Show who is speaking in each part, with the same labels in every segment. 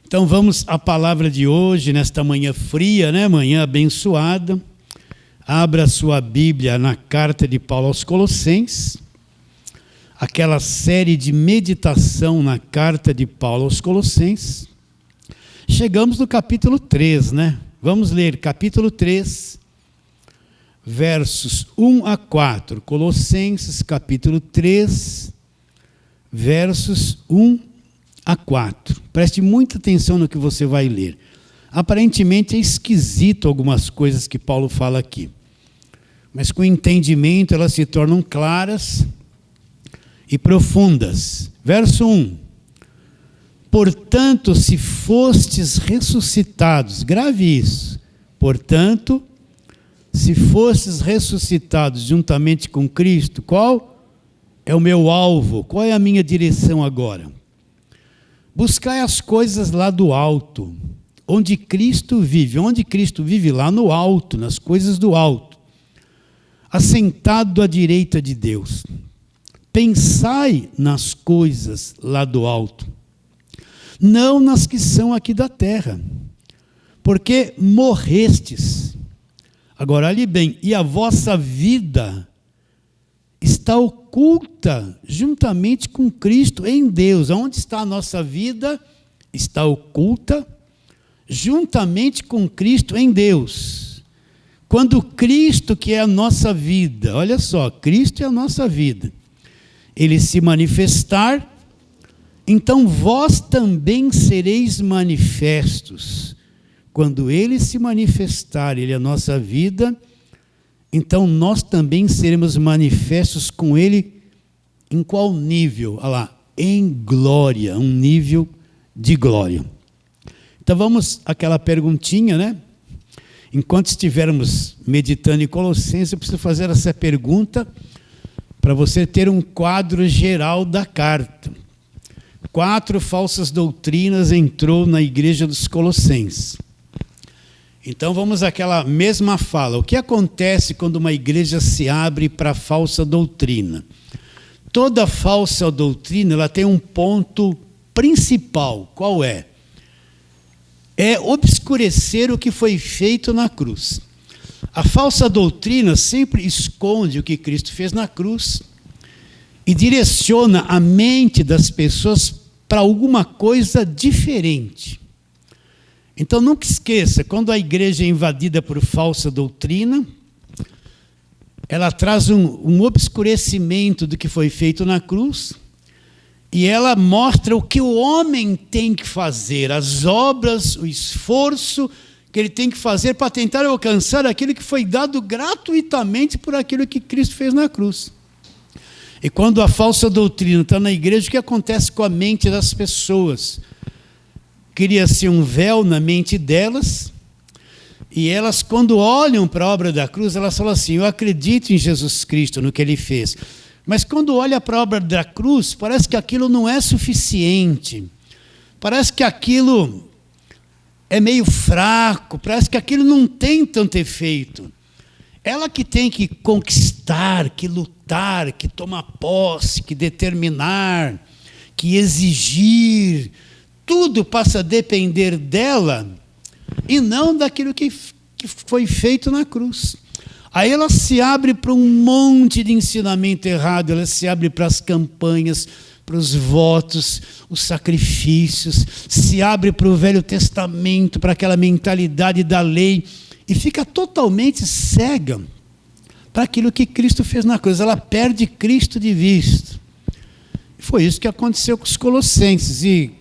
Speaker 1: Então vamos à palavra de hoje, nesta manhã fria, né? Manhã abençoada. Abra sua Bíblia na carta de Paulo aos Colossenses, aquela série de meditação na carta de Paulo aos Colossenses. Chegamos no capítulo 3, né? Vamos ler capítulo 3, versos 1 a 4. Colossenses, capítulo 3, versos 1 a 4. Preste muita atenção no que você vai ler. Aparentemente é esquisito algumas coisas que Paulo fala aqui, mas com entendimento elas se tornam claras e profundas. Verso 1. Portanto, se fostes ressuscitados, grave isso. Portanto, se fostes ressuscitados juntamente com Cristo, qual é o meu alvo? Qual é a minha direção agora? Buscai as coisas lá do alto, onde Cristo vive. Onde Cristo vive? Lá no alto, nas coisas do alto. Assentado à direita de Deus. Pensai nas coisas lá do alto, não nas que são aqui da terra, porque morrestes. Agora, olhe bem, e a vossa vida está oculta juntamente com Cristo em Deus. Onde está a nossa vida? Está oculta juntamente com Cristo em Deus. Quando Cristo, que é a nossa vida, olha só, Cristo é a nossa vida, Ele se manifestar, então vós também sereis manifestos. Quando Ele se manifestar, Ele é a nossa vida, então nós também seremos manifestos com Ele em qual nível? Olha lá, em glória, um nível de glória. Então vamos àquela perguntinha, né? Enquanto estivermos meditando em Colossenses, eu preciso fazer essa pergunta para você ter um quadro geral da carta. 4 falsas doutrinas entrou na igreja dos Colossenses. Então vamos àquela mesma fala. O que acontece quando uma igreja se abre para a falsa doutrina? Toda falsa doutrina ela tem um ponto principal. Qual é? É obscurecer o que foi feito na cruz. A falsa doutrina sempre esconde o que Cristo fez na cruz e direciona a mente das pessoas para alguma coisa diferente. Então nunca esqueça, quando a igreja é invadida por falsa doutrina, ela traz um obscurecimento do que foi feito na cruz e ela mostra o que o homem tem que fazer, as obras, o esforço que ele tem que fazer para tentar alcançar aquilo que foi dado gratuitamente por aquilo que Cristo fez na cruz. E quando a falsa doutrina está na igreja, o que acontece com a mente das pessoas? Cria-se um véu na mente delas, e elas, quando olham para a obra da cruz, elas falam assim: eu acredito em Jesus Cristo, no que Ele fez. Mas quando olha para a obra da cruz, parece que aquilo não é suficiente. Parece que aquilo é meio fraco, parece que aquilo não tem tanto efeito. Ela que tem que conquistar, que lutar, que tomar posse, que determinar, que exigir, tudo passa a depender dela e não daquilo que foi feito na cruz. Aí ela se abre para um monte de ensinamento errado, ela se abre para as campanhas, para os votos, os sacrifícios, se abre para o Velho Testamento, para aquela mentalidade da lei, e fica totalmente cega para aquilo que Cristo fez na cruz. Ela perde Cristo de vista. Foi isso que aconteceu com os Colossenses. E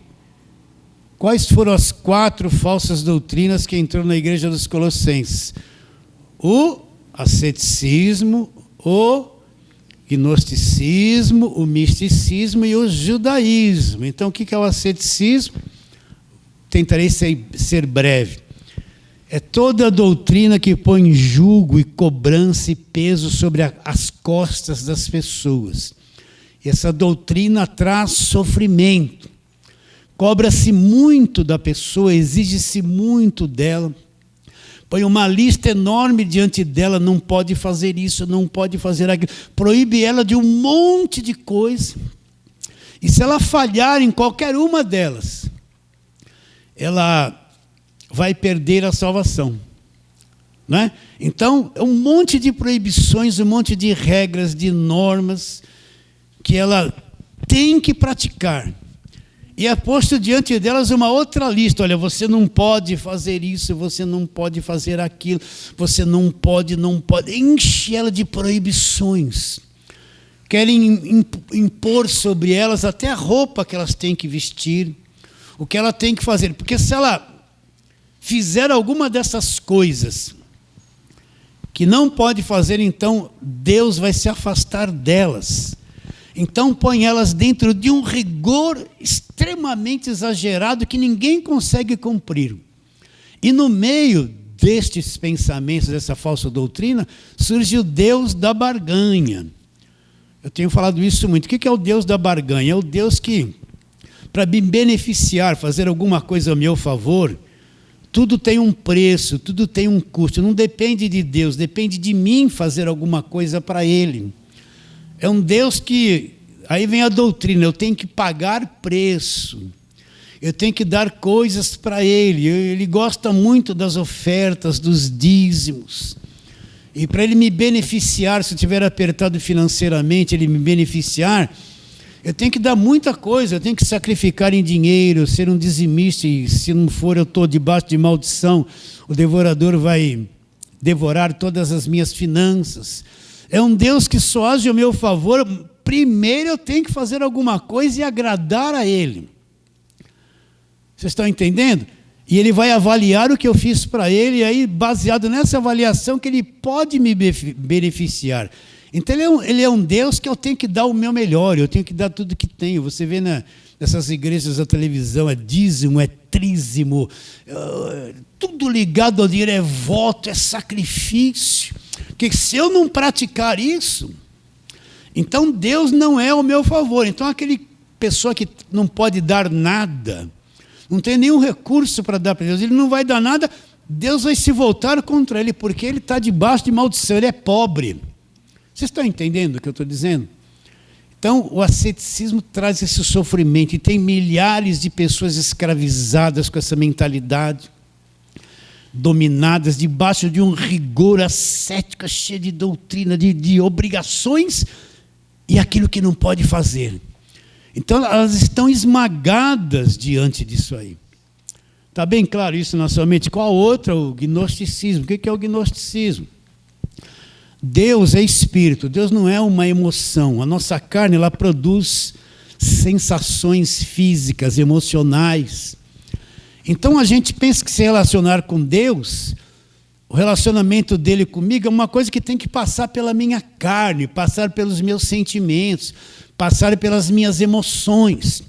Speaker 1: quais foram as 4 falsas doutrinas que entrou na igreja dos Colossenses? O asceticismo, o gnosticismo, o misticismo e o judaísmo. Então, o que é o asceticismo? Tentarei ser breve. É toda a doutrina que põe jugo e cobrança e peso sobre as costas das pessoas. E essa doutrina traz sofrimento. Cobra-se muito da pessoa, exige-se muito dela. Põe uma lista enorme diante dela, não pode fazer isso, não pode fazer aquilo. Proíbe ela de um monte de coisa. E se ela falhar em qualquer uma delas, ela vai perder a salvação. Não é? Então, é um monte de proibições, um monte de regras, de normas que ela tem que praticar. E é posto diante delas uma outra lista. Olha, você não pode fazer isso, você não pode fazer aquilo, você não pode. Enche ela de proibições. Querem impor sobre elas até a roupa que elas têm que vestir, o que ela tem que fazer. Porque se ela fizer alguma dessas coisas que não pode fazer, então Deus vai se afastar delas. Então põe elas dentro de um rigor extremamente exagerado que ninguém consegue cumprir. E no meio destes pensamentos, dessa falsa doutrina, surge o Deus da barganha. Eu tenho falado isso muito. O que é o Deus da barganha? É o Deus que, para me beneficiar, fazer alguma coisa a meu favor, tudo tem um preço, tudo tem um custo. Não depende de Deus, depende de mim fazer alguma coisa para Ele. É um Deus que, aí vem a doutrina, eu tenho que pagar preço, eu tenho que dar coisas para Ele. Ele gosta muito das ofertas, dos dízimos. E para Ele me beneficiar, se eu estiver apertado financeiramente, Ele me beneficiar, eu tenho que dar muita coisa, eu tenho que sacrificar em dinheiro, ser um dizimista, e se não for, eu estou debaixo de maldição, o devorador vai devorar todas as minhas finanças. É um Deus que só age ao meu favor. Primeiro eu tenho que fazer alguma coisa e agradar a Ele. Vocês estão entendendo? E Ele vai avaliar o que eu fiz para Ele, e aí, baseado nessa avaliação, que Ele pode me beneficiar. Então, Ele é um Deus que eu tenho que dar o meu melhor, eu tenho que dar tudo que tenho. Você vê nessas igrejas da televisão, é dízimo, é trízimo, tudo ligado ao dinheiro, é voto, é sacrifício. Porque se eu não praticar isso, então Deus não é ao meu favor. Então, aquele pessoa que não pode dar nada, não tem nenhum recurso para dar para Deus, ele não vai dar nada, Deus vai se voltar contra ele, porque ele está debaixo de maldição, ele é pobre. Vocês estão entendendo o que eu estou dizendo? Então, o asceticismo traz esse sofrimento, e tem milhares de pessoas escravizadas com essa mentalidade, dominadas debaixo de um rigor ascético, cheio de doutrina, de obrigações, e aquilo que não pode fazer. Então, elas estão esmagadas diante disso aí. Está bem claro isso na sua mente? Qual outra? O gnosticismo. O que é o gnosticismo? Deus é espírito, Deus não é uma emoção. A nossa carne, ela produz sensações físicas, emocionais. Então a gente pensa que se relacionar com Deus, o relacionamento dele comigo é uma coisa que tem que passar pela minha carne, passar pelos meus sentimentos, passar pelas minhas emoções.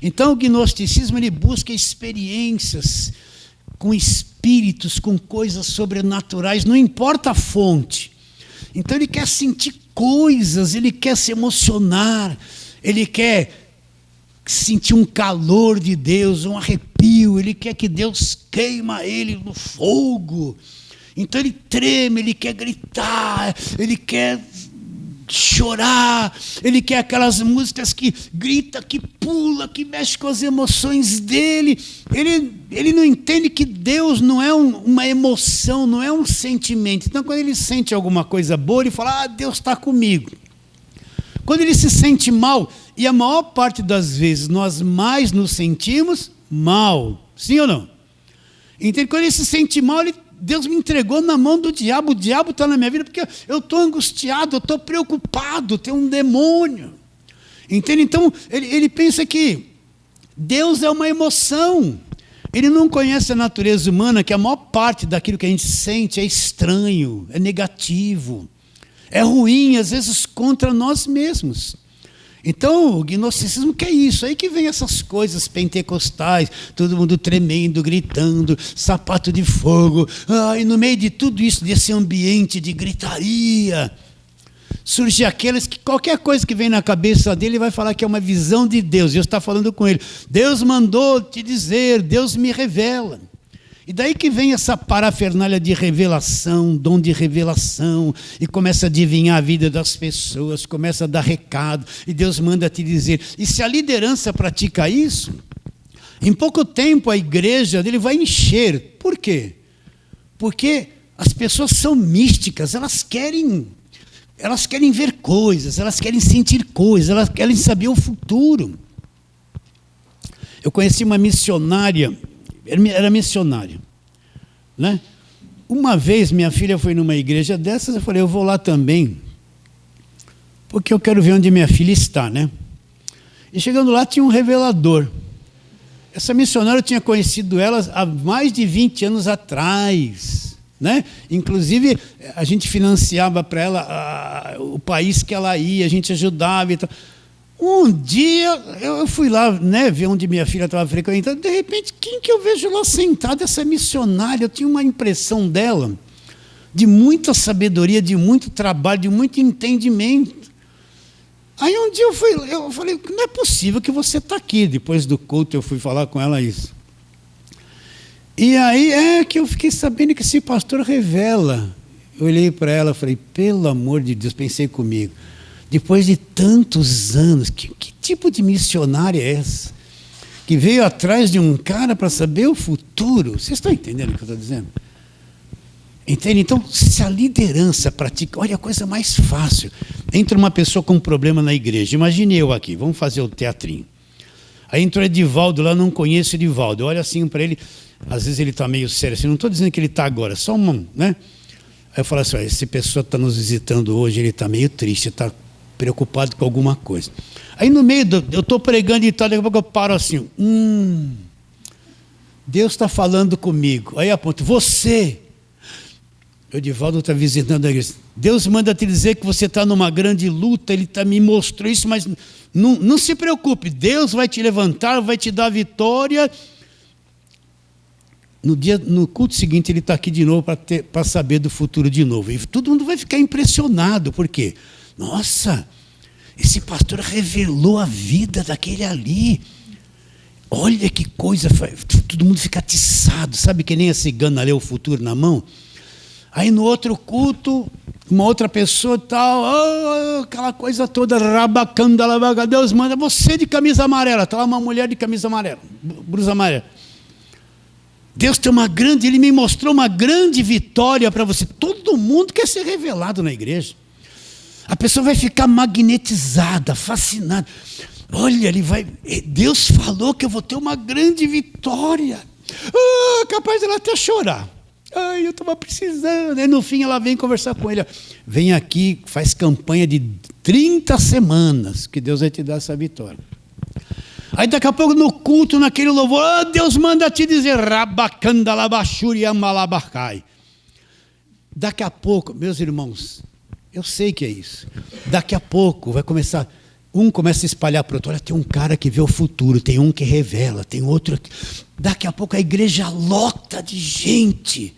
Speaker 1: Então o gnosticismo, ele busca experiências com espíritos, com coisas sobrenaturais, não importa a fonte. Então ele quer sentir coisas, ele quer se emocionar, ele quer sentir um calor de Deus, um arrepio, ele quer que Deus queima ele no fogo. Então ele treme, ele quer gritar, ele quer chorar, ele quer aquelas músicas que grita, que pula, que mexe com as emoções dele. Ele não entende que Deus não é uma emoção, não é um sentimento. Então, quando ele sente alguma coisa boa, ele fala, Deus está comigo. Quando ele se sente mal, e a maior parte das vezes nós mais nos sentimos mal, sim ou não? Então, quando ele se sente mal, Deus me entregou na mão do diabo, o diabo está na minha vida porque eu estou angustiado, eu estou preocupado, tem um demônio. Entende? Então, ele pensa que Deus é uma emoção. Ele não conhece a natureza humana, que a maior parte daquilo que a gente sente é estranho, é negativo, é ruim, às vezes contra nós mesmos. Então, o gnosticismo que é isso, aí que vem essas coisas pentecostais, todo mundo tremendo, gritando, sapato de fogo, e no meio de tudo isso, desse ambiente de gritaria, surge aqueles que qualquer coisa que vem na cabeça dele vai falar que é uma visão de Deus. Deus está falando com ele, Deus mandou te dizer, Deus me revela. E daí que vem essa parafernália de revelação, dom de revelação, e começa a adivinhar a vida das pessoas, começa a dar recado, e Deus manda te dizer. E se a liderança pratica isso, Em pouco tempo a igreja dele vai encher. Por quê? Porque as pessoas são místicas, elas querem ver coisas, elas querem sentir coisas, elas querem saber o futuro. Eu conheci uma missionária, era missionária, né? Uma vez minha filha foi numa igreja dessas, eu falei, eu vou lá também, porque eu quero ver onde minha filha está, né? E chegando lá tinha um revelador. Essa missionária eu tinha conhecido ela há mais de 20 anos atrás, né? Inclusive a gente financiava para ela o país que ela ia, a gente ajudava e tal. Um dia eu fui lá, né, ver onde minha filha estava frequentando, de repente, quem que eu vejo lá sentada? Essa missionária. Eu tinha uma impressão dela, de muita sabedoria, de muito trabalho, de muito entendimento. Aí um dia eu falei, não é possível que você está aqui. Depois do culto eu fui falar com ela isso. E aí é que eu fiquei sabendo que esse pastor revela. Eu olhei para ela e falei, pelo amor de Deus, pensei comigo. Depois de tantos anos, que tipo de missionária é essa? Que veio atrás de um cara para saber o futuro. Vocês estão entendendo o que eu estou dizendo? Entende? Então, se a liderança pratica, olha a coisa mais fácil. Entra uma pessoa com um problema na igreja. Imagine eu aqui, vamos fazer o teatrinho. Aí entrou Edivaldo lá, não conheço Edivaldo. Eu olho assim para ele, às vezes ele está meio sério assim, não estou dizendo que ele está agora, só uma, né? Aí eu falo assim, essa pessoa está nos visitando hoje, ele está meio triste, está preocupado com alguma coisa. Aí no meio, eu estou pregando e tal, daqui a pouco eu paro assim, Deus está falando comigo. Aí aponto, você, o Edivaldo está visitando a igreja, Deus manda te dizer que você está numa grande luta, ele me mostrou isso, mas não se preocupe, Deus vai te levantar, vai te dar vitória. No culto seguinte ele está aqui de novo para saber do futuro de novo. E todo mundo vai ficar impressionado, por quê? Nossa, esse pastor revelou a vida daquele ali. Olha que coisa, todo mundo fica atiçado, sabe que nem a cigana lê o futuro na mão? Aí no outro culto, uma outra pessoa tal, aquela coisa toda, rabacanda, Deus manda você de camisa amarela, está lá uma mulher de camisa amarela, blusa amarela. Deus tem ele me mostrou uma grande vitória para você. Todo mundo quer ser revelado na igreja. A pessoa vai ficar magnetizada, fascinada. Olha, Deus falou que eu vou ter uma grande vitória. Capaz dela até chorar. Eu estava precisando. Aí no fim ela vem conversar com ele. Vem aqui, faz campanha de 30 semanas, que Deus vai te dar essa vitória. Aí daqui a pouco no culto, naquele louvor, Deus manda te dizer, rabacanda labachuri amalabacai. Daqui a pouco, meus irmãos, eu sei que é isso. Daqui a pouco vai começar, começa a espalhar para o outro. Olha, tem um cara que vê o futuro, tem um que revela, tem outro. Daqui a pouco a igreja lota de gente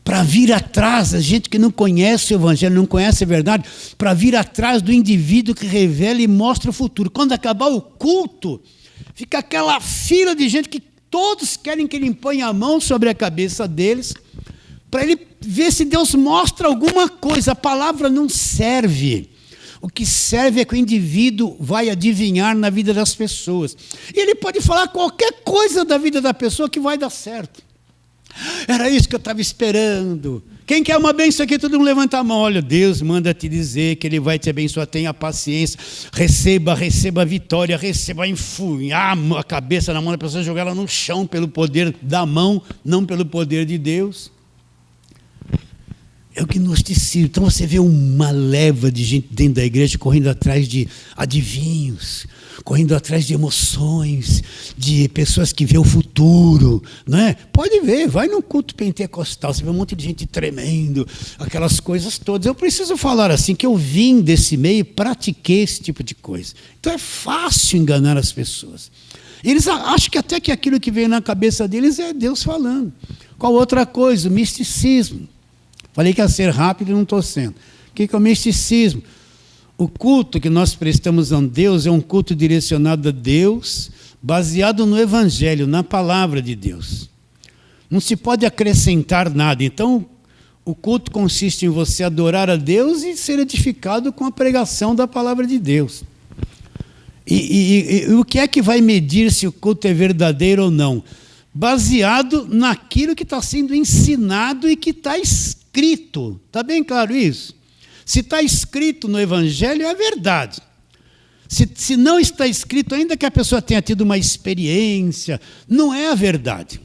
Speaker 1: para vir atrás, a gente que não conhece o evangelho, não conhece a verdade, para vir atrás do indivíduo que revela e mostra o futuro. Quando acabar o culto, fica aquela fila de gente que todos querem que ele imponha a mão sobre a cabeça deles, para ele ver se Deus mostra alguma coisa. A palavra não serve. O que serve é que o indivíduo vai adivinhar na vida das pessoas. E ele pode falar qualquer coisa da vida da pessoa que vai dar certo. Era isso que eu estava esperando. Quem quer uma bênção aqui? Todo mundo levanta a mão. Olha, Deus manda te dizer que Ele vai te abençoar. Tenha paciência. Receba a vitória. Receba enfunhar a cabeça na mão da pessoa, jogar ela no chão pelo poder da mão, não pelo poder de Deus. É o gnosticismo. Então você vê uma leva de gente dentro da igreja correndo atrás de adivinhos, correndo atrás de emoções, de pessoas que vê o futuro, não é? Pode ver, vai num culto pentecostal, você vê um monte de gente tremendo, aquelas coisas todas. Eu preciso falar assim, que eu vim desse meio e pratiquei esse tipo de coisa. Então é fácil enganar as pessoas. Eles acham que até que aquilo que veio na cabeça deles é Deus falando. Qual outra coisa? O misticismo. Falei que ia ser rápido e não estou sendo. O que é o misticismo? O culto que nós prestamos a Deus é um culto direcionado a Deus, baseado no Evangelho, na palavra de Deus. Não se pode acrescentar nada. Então, o culto consiste em você adorar a Deus e ser edificado com a pregação da palavra de Deus. E o que é que vai medir se o culto é verdadeiro ou não? Baseado naquilo que está sendo ensinado e que está escrito. Está bem claro isso? Se está escrito no Evangelho, é verdade. Se não está escrito, ainda que a pessoa tenha tido uma experiência, não é a verdade.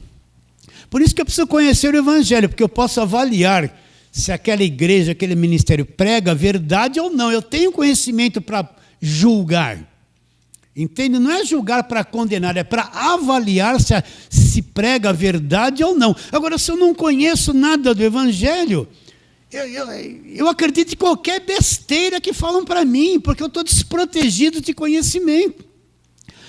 Speaker 1: Por isso que eu preciso conhecer o Evangelho, porque eu posso avaliar se aquela igreja, aquele ministério prega a verdade ou não. Eu tenho conhecimento para julgar. Entende? Não é julgar para condenar, é para avaliar se prega a verdade ou não. Agora, se eu não conheço nada do Evangelho, eu acredito em qualquer besteira que falam para mim, porque eu estou desprotegido de conhecimento.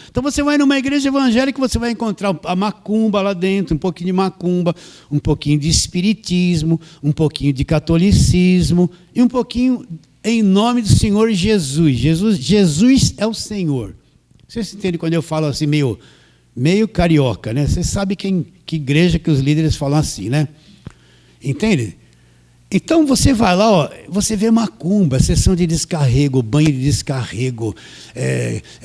Speaker 1: Então você vai numa igreja evangélica, você vai encontrar a macumba lá dentro, um pouquinho de macumba, um pouquinho de espiritismo, um pouquinho de catolicismo e um pouquinho em nome do Senhor Jesus. Jesus é o Senhor. Vocês entendem quando eu falo assim, meio carioca, né? Você sabe que igreja que os líderes falam assim, né? Entende? Então você vai lá, ó, você vê macumba, sessão de descarrego, banho de descarrego,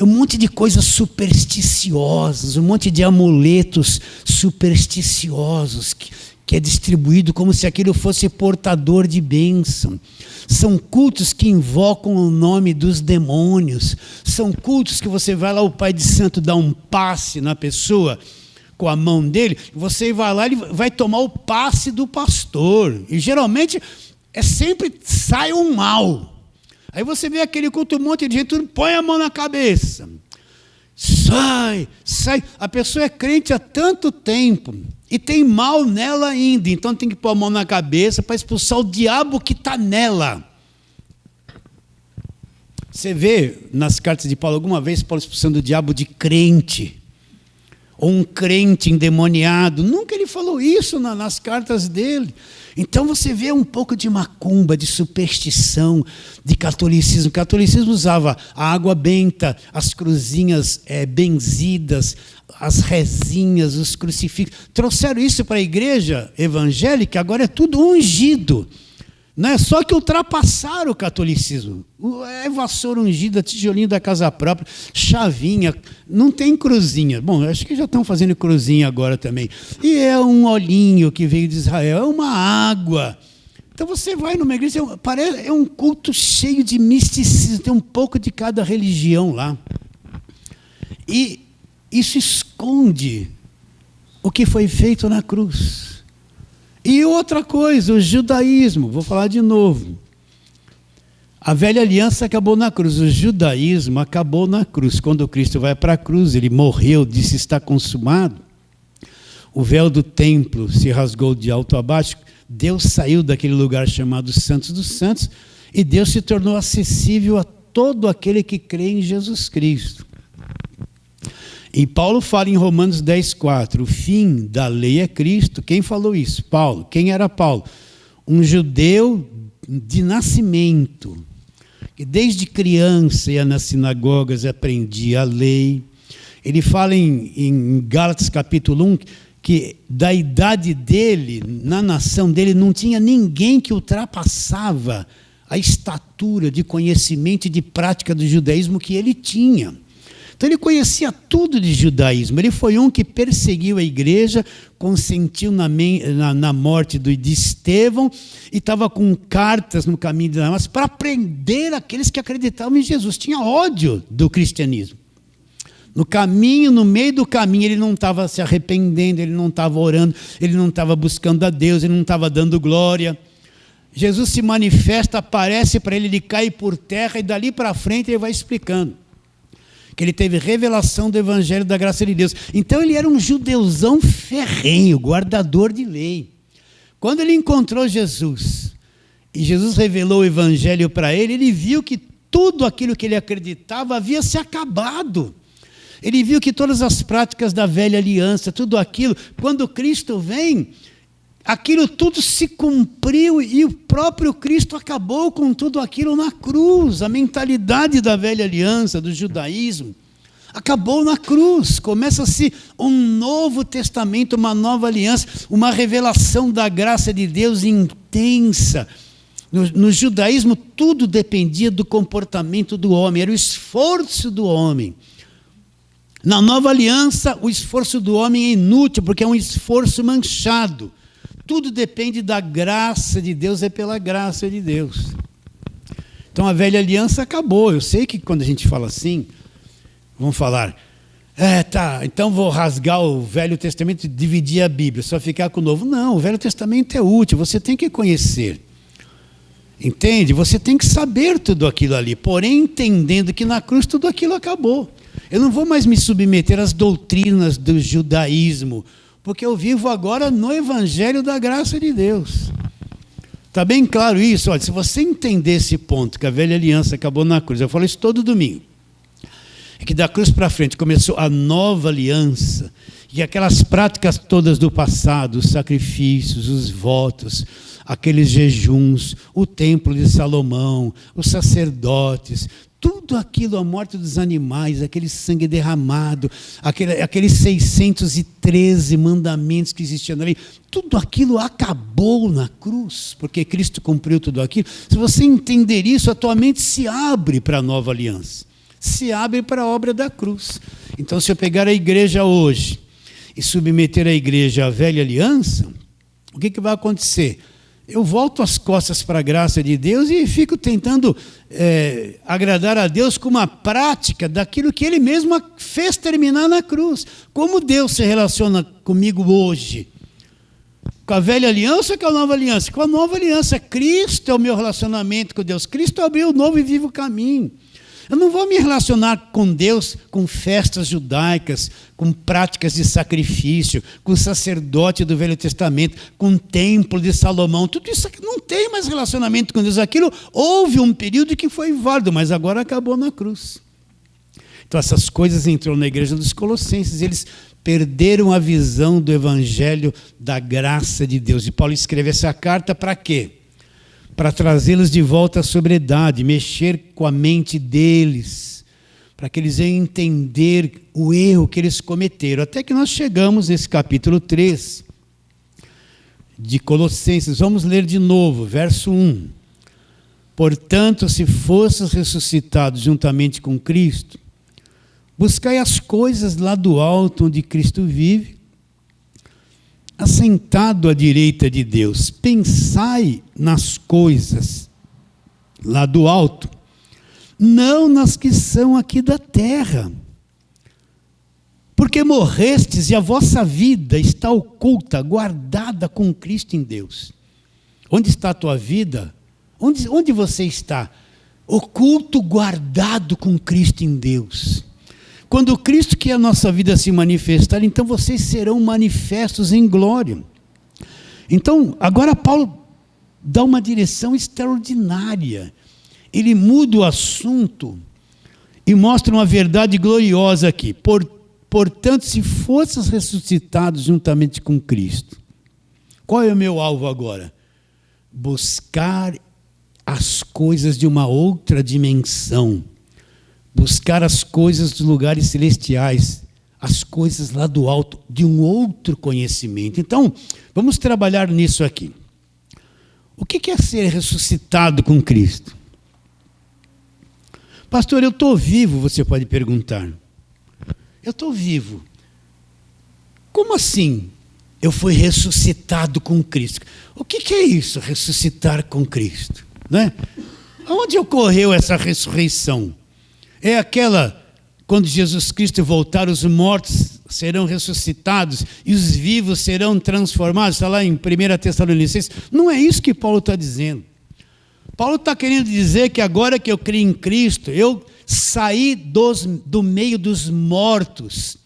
Speaker 1: um monte de coisas supersticiosas, um monte de amuletos supersticiosos que é distribuído como se aquilo fosse portador de bênção. São cultos que invocam o nome dos demônios. São cultos que você vai lá, o pai de santo dá um passe na pessoa com a mão dele, você vai lá, ele vai tomar o passe do pastor. E geralmente sempre sai um mal. Aí você vê aquele culto, um monte de gente, põe a mão na cabeça. Sai. A pessoa é crente há tanto tempo e tem mal nela ainda, então tem que pôr a mão na cabeça para expulsar o diabo que está nela. Você vê nas cartas de Paulo, alguma vez Paulo expulsando o diabo de crente, ou um crente endemoniado? Nunca ele falou isso nas cartas dele. Então você vê um pouco de macumba, de superstição, de catolicismo. O catolicismo usava a água benta, as cruzinhas benzidas, as rezinhas, os crucifixos. Trouxeram isso para a igreja evangélica, agora é tudo ungido. Não é só que ultrapassaram o catolicismo. É vassoura ungida, tijolinho da casa própria, chavinha, não tem cruzinha. Bom, acho que já estão fazendo cruzinha agora também. E é um olhinho que veio de Israel, é uma água. Então você vai numa igreja, é um culto cheio de misticismo, tem um pouco de cada religião lá. E isso esconde o que foi feito na cruz. E outra coisa, o judaísmo, vou falar de novo. A velha aliança acabou na cruz, o judaísmo acabou na cruz. Quando Cristo vai para a cruz, ele morreu, disse está consumado. O véu do templo se rasgou de alto a baixo, Deus saiu daquele lugar chamado Santos dos Santos e Deus se tornou acessível a todo aquele que crê em Jesus Cristo. E Paulo fala em Romanos 10,4, o fim da lei é Cristo. Quem falou isso? Paulo. Quem era Paulo? Um judeu de nascimento, que desde criança ia nas sinagogas e aprendia a lei. Ele fala em Gálatas capítulo 1, que da idade dele, na nação dele, não tinha ninguém que ultrapassava a estatura de conhecimento e de prática do judaísmo que ele tinha. Então ele conhecia tudo de judaísmo. Ele foi um que perseguiu a igreja, consentiu na morte de Estevão e estava com cartas no caminho de Damasco para prender aqueles que acreditavam em Jesus. Tinha ódio do cristianismo. No caminho, no meio do caminho, ele não estava se arrependendo, ele não estava orando, ele não estava buscando a Deus, ele não estava dando glória. Jesus se manifesta, aparece para ele, ele cai por terra e dali para frente ele vai explicando que ele teve revelação do Evangelho da graça de Deus. Então ele era um judeuzão ferrenho, guardador de lei. Quando ele encontrou Jesus, e Jesus revelou o Evangelho para ele, ele viu que tudo aquilo que ele acreditava havia se acabado. Ele viu que todas as práticas da velha aliança, tudo aquilo, quando Cristo vem, aquilo tudo se cumpriu e o próprio Cristo acabou com tudo aquilo na cruz. A mentalidade da velha aliança, do judaísmo, acabou na cruz. Começa-se um novo testamento, uma nova aliança, uma revelação da graça de Deus intensa, No judaísmo, tudo dependia do comportamento do homem, era o esforço do homem. Na nova aliança, o esforço do homem é inútil, porque é um esforço manchado. Tudo depende da graça de Deus, é pela graça de Deus. Então a velha aliança acabou. Eu sei que quando a gente fala assim, vão falar, então vou rasgar o Velho Testamento e dividir a Bíblia, só ficar com o Novo. Não, o Velho Testamento é útil, você tem que conhecer. Entende? Você tem que saber tudo aquilo ali, porém entendendo que na cruz tudo aquilo acabou. Eu não vou mais me submeter às doutrinas do judaísmo, porque eu vivo agora no Evangelho da graça de Deus. Está bem claro isso? Olha, se você entender esse ponto, que a velha aliança acabou na cruz, eu falo isso todo domingo, é que da cruz para frente começou a nova aliança, e aquelas práticas todas do passado, os sacrifícios, os votos, aqueles jejuns, o templo de Salomão, os sacerdotes, tudo aquilo, a morte dos animais, aquele sangue derramado, aqueles 613 mandamentos que existiam ali, tudo aquilo acabou na cruz, porque Cristo cumpriu tudo aquilo. Se você entender isso, a tua mente se abre para a nova aliança, se abre para a obra da cruz. Então, se eu pegar a igreja hoje e submeter a igreja à velha aliança, o que vai acontecer? Eu volto as costas para a graça de Deus e fico tentando agradar a Deus com uma prática daquilo que Ele mesmo fez terminar na cruz. Como Deus se relaciona comigo hoje? Com a velha aliança ou com a nova aliança? Com a nova aliança. Cristo é o meu relacionamento com Deus. Cristo abriu o novo e vivo caminho. Eu não vou me relacionar com Deus com festas judaicas, com práticas de sacrifício, com o sacerdote do Velho Testamento, com o templo de Salomão. Tudo isso aqui não tem mais relacionamento com Deus. Aquilo houve um período que foi válido, mas agora acabou na cruz. Então essas coisas entrou na igreja dos Colossenses. Eles perderam a visão do evangelho da graça de Deus. E Paulo escreve essa carta para quê? Para trazê-los de volta à sobriedade, mexer com a mente deles, para que eles venham entender o erro que eles cometeram. Até que nós chegamos nesse capítulo 3 de Colossenses. Vamos ler de novo, verso 1. Portanto, se fosses ressuscitados juntamente com Cristo, buscai as coisas lá do alto onde Cristo vive, assentado à direita de Deus. Pensai nas coisas lá do alto, não nas que são aqui da terra. Porque morrestes e a vossa vida está oculta, guardada com Cristo em Deus. Onde está a tua vida? Onde você está? Oculto, guardado com Cristo em Deus. Quando Cristo, que é a nossa vida, se manifestar, então vocês serão manifestos em glória. Então, agora Paulo dá uma direção extraordinária. Ele muda o assunto e mostra uma verdade gloriosa aqui. Portanto, se fosses ressuscitados juntamente com Cristo, qual é o meu alvo agora? Buscar as coisas de uma outra dimensão. Buscar as coisas dos lugares celestiais, as coisas lá do alto, de um outro conhecimento. Então, vamos trabalhar nisso aqui. O que é ser ressuscitado com Cristo? Pastor, eu estou vivo, você pode perguntar. Eu estou vivo. Como assim eu fui ressuscitado com Cristo? O que é isso, ressuscitar com Cristo? Né? Onde ocorreu essa ressurreição? É aquela, quando Jesus Cristo voltar, os mortos serão ressuscitados e os vivos serão transformados. Está lá em 1 Tessalonicenses. Não é isso que Paulo está dizendo. Paulo está querendo dizer que agora que eu creio em Cristo, eu saí do meio dos mortos.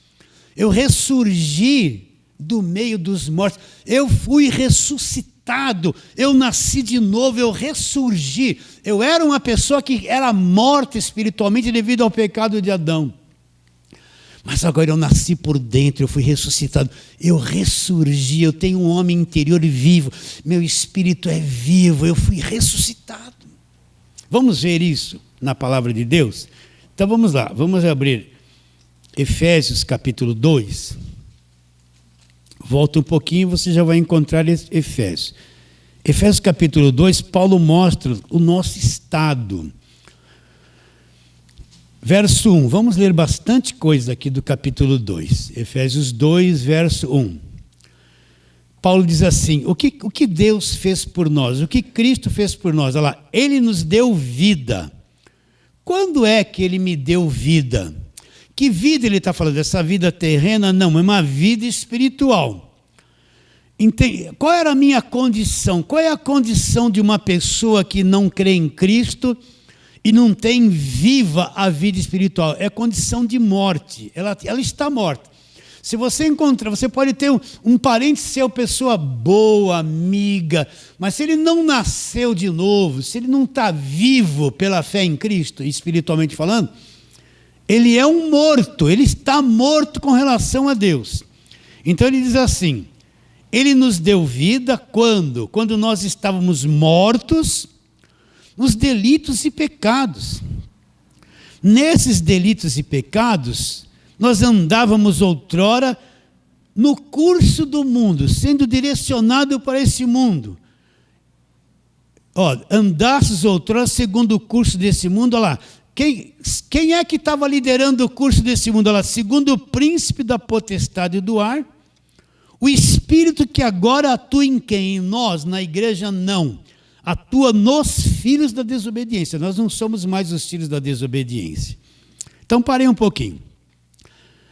Speaker 1: Eu ressurgi do meio dos mortos. Eu fui ressuscitado. Eu nasci de novo, eu ressurgi. Eu era uma pessoa que era morta espiritualmente devido ao pecado de Adão. Mas agora eu nasci por dentro, eu fui ressuscitado. Eu ressurgi, eu tenho um homem interior vivo. Meu espírito é vivo, eu fui ressuscitado. Vamos ver isso na palavra de Deus? Então vamos lá, vamos abrir Efésios capítulo 2. Volta um pouquinho, você já vai encontrar Efésios. Efésios capítulo 2, Paulo mostra o nosso estado. Verso 1, vamos ler bastante coisa aqui do capítulo 2. Efésios 2, verso 1. Paulo diz assim, o que Deus fez por nós, o que Cristo fez por nós? Olha lá, Ele nos deu vida. Quando é que Ele me deu vida? Que vida Ele está falando? Essa vida terrena? Não, é uma vida espiritual. Qual era a minha condição? Qual é a condição de uma pessoa que não crê em Cristo e não tem viva a vida espiritual? É a condição de morte. Ela está morta. Se você encontrar, você pode ter um parente seu, pessoa boa, amiga, mas se ele não nasceu de novo, se ele não está vivo pela fé em Cristo, espiritualmente falando, ele é um morto, ele está morto com relação a Deus. Então ele diz assim, Ele nos deu vida quando? Quando nós estávamos mortos nos delitos e pecados. Nesses delitos e pecados, nós andávamos outrora no curso do mundo, sendo direcionado para esse mundo. Andasses outrora segundo o curso desse mundo, olha lá. Quem é que estava liderando o curso desse mundo? Olha lá, segundo o príncipe da potestade do ar, o espírito que agora atua em quem? Em nós, na igreja, não. Atua nos filhos da desobediência. Nós não somos mais os filhos da desobediência. Então, parei um pouquinho.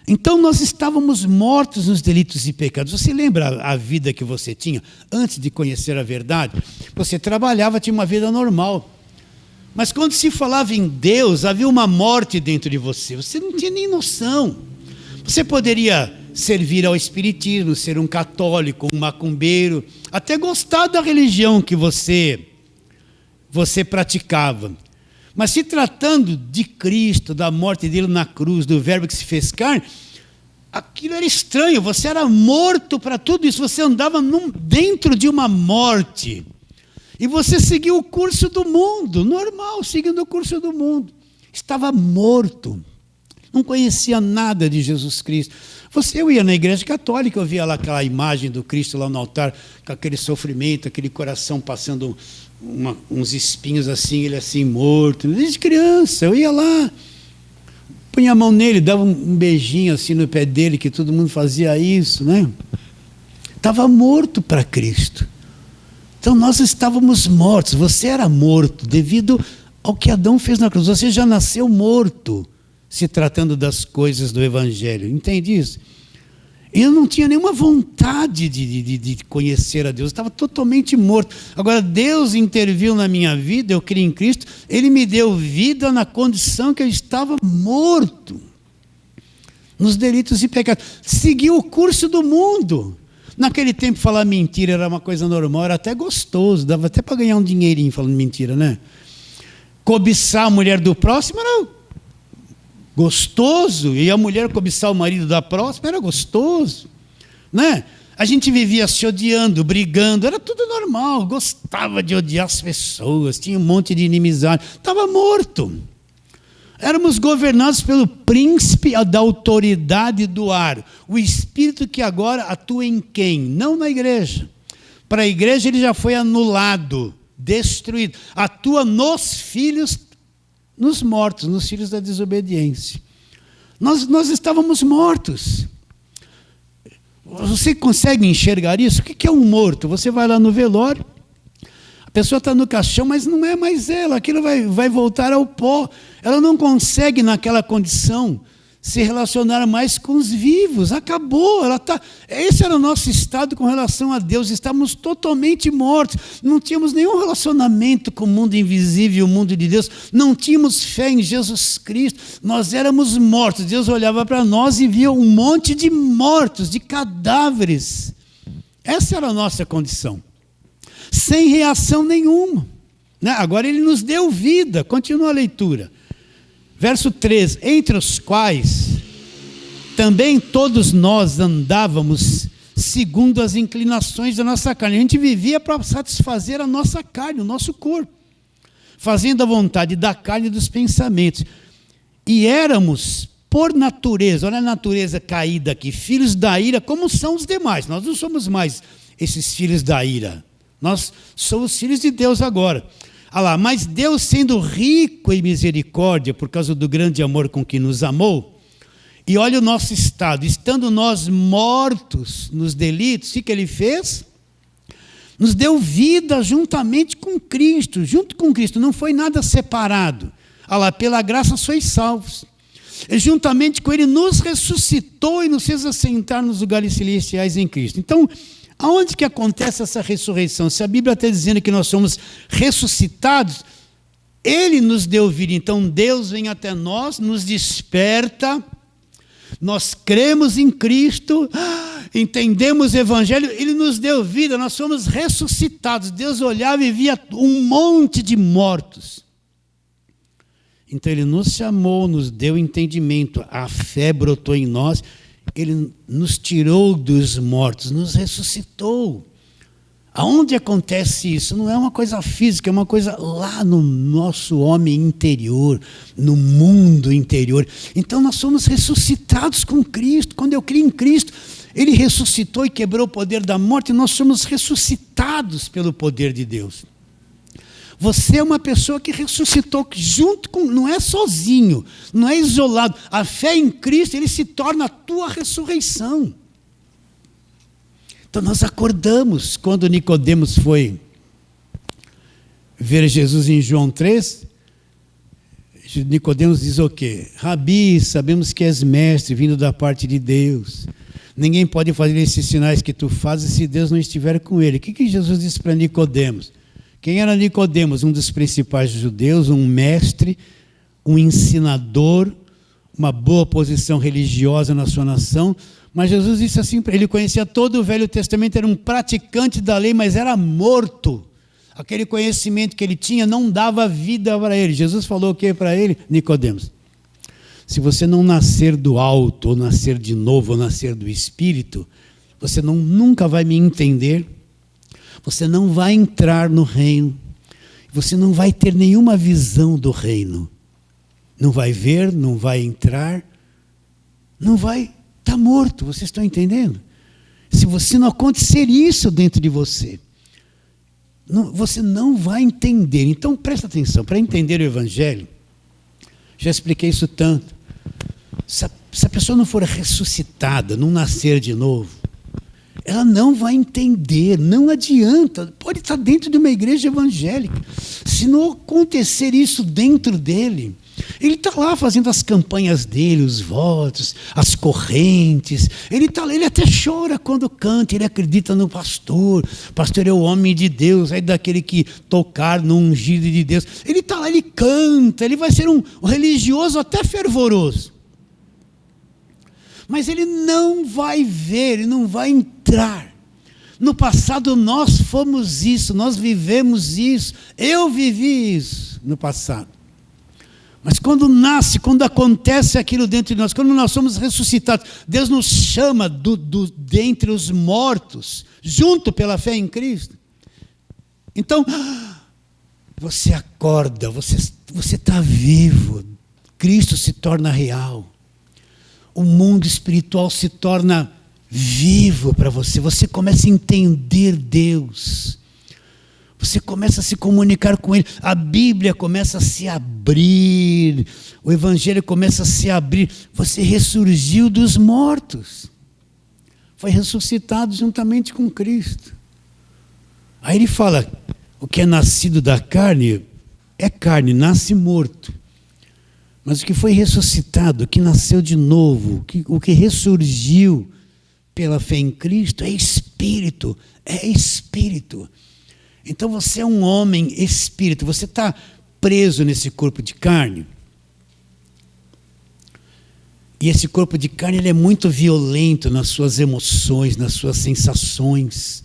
Speaker 1: Então, nós estávamos mortos nos delitos e pecados. Você lembra a vida que você tinha antes de conhecer a verdade? Você trabalhava, tinha uma vida normal. Mas quando se falava em Deus, havia uma morte dentro de você. Você não tinha nem noção. Você poderia servir ao espiritismo, ser um católico, um macumbeiro, até gostar da religião que você praticava. Mas se tratando de Cristo, da morte dele na cruz, do verbo que se fez carne, aquilo era estranho, você era morto para tudo isso, você andava dentro de uma morte. E você seguiu o curso do mundo, normal, seguindo o curso do mundo. Estava morto, não conhecia nada de Jesus Cristo. Eu ia na igreja católica, eu via lá aquela imagem do Cristo lá no altar, com aquele sofrimento, aquele coração passando uns espinhos assim, ele assim morto. Desde criança, eu ia lá, punha a mão nele, dava um beijinho assim no pé dele, que todo mundo fazia isso, né? Estava morto para Cristo. Então nós estávamos mortos, você era morto devido ao que Adão fez na cruz. Você já nasceu morto, se tratando das coisas do Evangelho, entende isso? Eu não tinha nenhuma vontade de conhecer a Deus, eu estava totalmente morto. Agora Deus interviu na minha vida, eu criei em Cristo, Ele me deu vida na condição que eu estava morto, nos delitos e pecados. Segui o curso do mundo. Naquele tempo falar mentira era uma coisa normal, era até gostoso, dava até para ganhar um dinheirinho falando mentira, né? Cobiçar a mulher do próximo era gostoso, e a mulher cobiçar o marido da próxima era gostoso, né? A gente vivia se odiando, brigando, era tudo normal, gostava de odiar as pessoas, tinha um monte de inimizade, estava morto. Éramos governados pelo príncipe da autoridade do ar, o espírito que agora atua em quem? Não na igreja. Para a igreja ele já foi anulado, destruído. Atua nos filhos, nos mortos, nos filhos da desobediência. Nós estávamos mortos. Você consegue enxergar isso? O que é um morto? Você vai lá no velório, a pessoa está no caixão, mas não é mais ela, aquilo vai voltar ao pó. Ela não consegue, naquela condição, se relacionar mais com os vivos. Acabou. Esse era o nosso estado com relação a Deus. Estávamos totalmente mortos. Não tínhamos nenhum relacionamento com o mundo invisível, o mundo de Deus. Não tínhamos fé em Jesus Cristo. Nós éramos mortos. Deus olhava para nós e via um monte de mortos, de cadáveres. Essa era a nossa condição. Sem reação nenhuma, né? Agora ele nos deu vida, continua a leitura. Verso 3, entre os quais também todos nós andávamos segundo as inclinações da nossa carne. A gente vivia para satisfazer a nossa carne, o nosso corpo, fazendo a vontade da carne e dos pensamentos. E éramos, por natureza, olha a natureza caída aqui, filhos da ira, como são os demais. Nós não somos mais esses filhos da ira. Nós somos filhos de Deus agora. Ah lá, mas Deus, sendo rico em misericórdia, por causa do grande amor com que nos amou, e olha o nosso estado, estando nós mortos nos delitos, o que ele fez? Nos deu vida juntamente com Cristo, junto com Cristo, não foi nada separado. Ah lá, pela graça sois salvos. E juntamente com ele nos ressuscitou e nos fez assentar nos lugares celestiais em Cristo. Então, aonde que acontece essa ressurreição? Se a Bíblia está dizendo que nós somos ressuscitados, ele nos deu vida. Então Deus vem até nós, nos desperta, nós cremos em Cristo, entendemos o Evangelho, ele nos deu vida, nós somos ressuscitados. Deus olhava e via um monte de mortos. Então ele nos chamou, nos deu entendimento, a fé brotou em nós, ele nos tirou dos mortos, nos ressuscitou. Aonde acontece isso? Não é uma coisa física, é uma coisa lá no nosso homem interior, no mundo interior. Então nós somos ressuscitados com Cristo. Quando eu creio em Cristo, ele ressuscitou e quebrou o poder da morte, e nós somos ressuscitados pelo poder de Deus. Você é uma pessoa que ressuscitou junto com, não é sozinho, não é isolado. A fé em Cristo, ele se torna a tua ressurreição. Então nós acordamos. Quando Nicodemos foi ver Jesus em João 3, Nicodemos diz o quê? Rabi, sabemos que és mestre, vindo da parte de Deus. Ninguém pode fazer esses sinais que tu fazes se Deus não estiver com ele. O que Jesus disse para Nicodemos? Quem era Nicodemos? Um dos principais judeus, um mestre, um ensinador, uma boa posição religiosa na sua nação. Mas Jesus disse assim para ele, conhecia todo o Velho Testamento, era um praticante da lei, mas era morto. Aquele conhecimento que ele tinha não dava vida para ele. Jesus falou o que para ele? Nicodemos, se você não nascer do alto, ou nascer de novo, ou nascer do Espírito, você nunca vai me entender. Você não vai entrar no reino, você não vai ter nenhuma visão do reino, não vai ver, não vai entrar, não vai, está morto, vocês estão entendendo? Se você não acontecer isso dentro de você, você não vai entender. Então presta atenção, para entender o Evangelho, já expliquei isso tanto, se a pessoa não for ressuscitada, não nascer de novo, ela não vai entender, não adianta, pode estar dentro de uma igreja evangélica, se não acontecer isso dentro dele, ele está lá fazendo as campanhas dele, os votos, as correntes, ele até chora quando canta, ele acredita no pastor, o pastor é o homem de Deus, é daquele que tocar no ungido de Deus, ele está lá, ele canta, ele vai ser um religioso até fervoroso, mas ele não vai ver, ele não vai entrar. No passado nós fomos isso, nós vivemos isso, eu vivi isso no passado. Mas quando nasce, quando acontece aquilo dentro de nós, quando nós somos ressuscitados, Deus nos chama dentre os mortos, junto pela fé em Cristo. Então, você acorda, você está vivo, Cristo se torna real. O mundo espiritual se torna vivo para você. Você começa a entender Deus. Você começa a se comunicar com Ele. A Bíblia começa a se abrir. O Evangelho começa a se abrir. Você ressurgiu dos mortos. Foi ressuscitado juntamente com Cristo. Aí ele fala, o que é nascido da carne, é carne, nasce morto. Mas o que foi ressuscitado, o que nasceu de novo, o que ressurgiu pela fé em Cristo é espírito, é espírito. Então você é um homem espírito, você está preso nesse corpo de carne. E esse corpo de carne ele é muito violento nas suas emoções, nas suas sensações,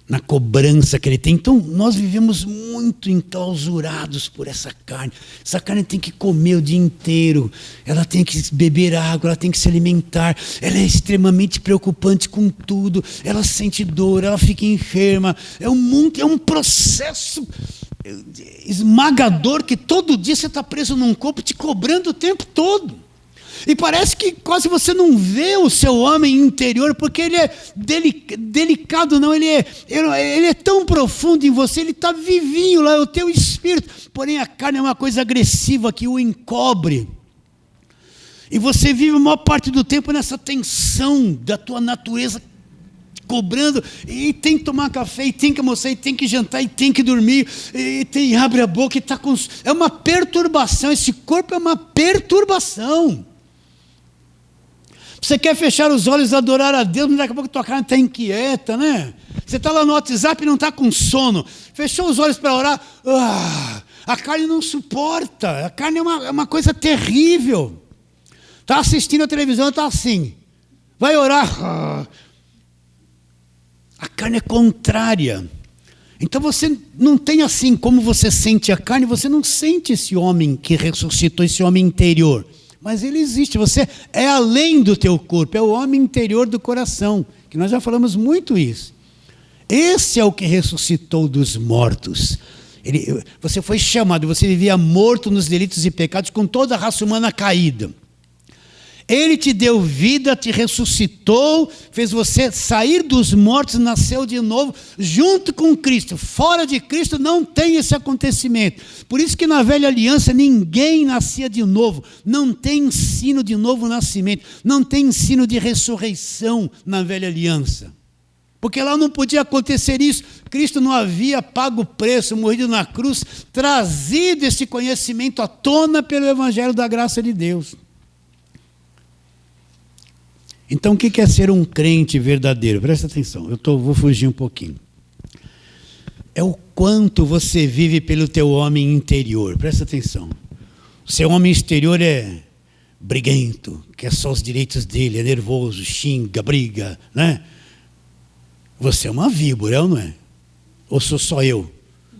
Speaker 1: na cobrança que ele tem. Então nós vivemos muito enclausurados por essa carne. Essa carne tem que comer o dia inteiro, ela tem que beber água, ela tem que se alimentar, ela é extremamente preocupante com tudo, ela sente dor, ela fica enferma, é um processo esmagador que todo dia você está preso num corpo te cobrando o tempo todo. E parece que quase você não vê o seu homem interior, porque ele é delicado, não, ele é tão profundo em você, ele está vivinho lá, é o teu espírito. Porém, a carne é uma coisa agressiva que o encobre. E você vive a maior parte do tempo nessa tensão da tua natureza, cobrando, e tem que tomar café, e tem que almoçar, e tem que jantar, e tem que dormir, e abre a boca, e está com... É uma perturbação, esse corpo é uma perturbação. Você quer fechar os olhos e adorar a Deus, mas daqui a pouco a tua carne está inquieta, né? Você está lá no WhatsApp e não está com sono, fechou os olhos para orar, a carne não suporta, a carne é uma coisa terrível. Está assistindo a televisão e está assim, vai orar, a carne é contrária. Então você não tem assim, como você sente a carne, você não sente esse homem que ressuscitou, esse homem interior. Mas ele existe, você é além do teu corpo, é o homem interior do coração, que nós já falamos muito isso. Esse é o que ressuscitou dos mortos. Você foi chamado, você vivia morto nos delitos e pecados com toda a raça humana caída. Ele te deu vida, te ressuscitou, fez você sair dos mortos, nasceu de novo, junto com Cristo. Fora de Cristo não tem esse acontecimento. Por isso que na velha aliança ninguém nascia de novo. Não tem ensino de novo nascimento. Não tem ensino de ressurreição na velha aliança. Porque lá não podia acontecer isso. Cristo não havia pago o preço, morrido na cruz, trazido esse conhecimento à tona pelo Evangelho da graça de Deus. Então, o que é ser um crente verdadeiro? Presta atenção, vou fugir um pouquinho. É o quanto você vive pelo teu homem interior. Presta atenção. O seu homem exterior é briguento, quer só os direitos dele, é nervoso, xinga, briga, né? Você é uma víbora, não é? Ou sou só eu?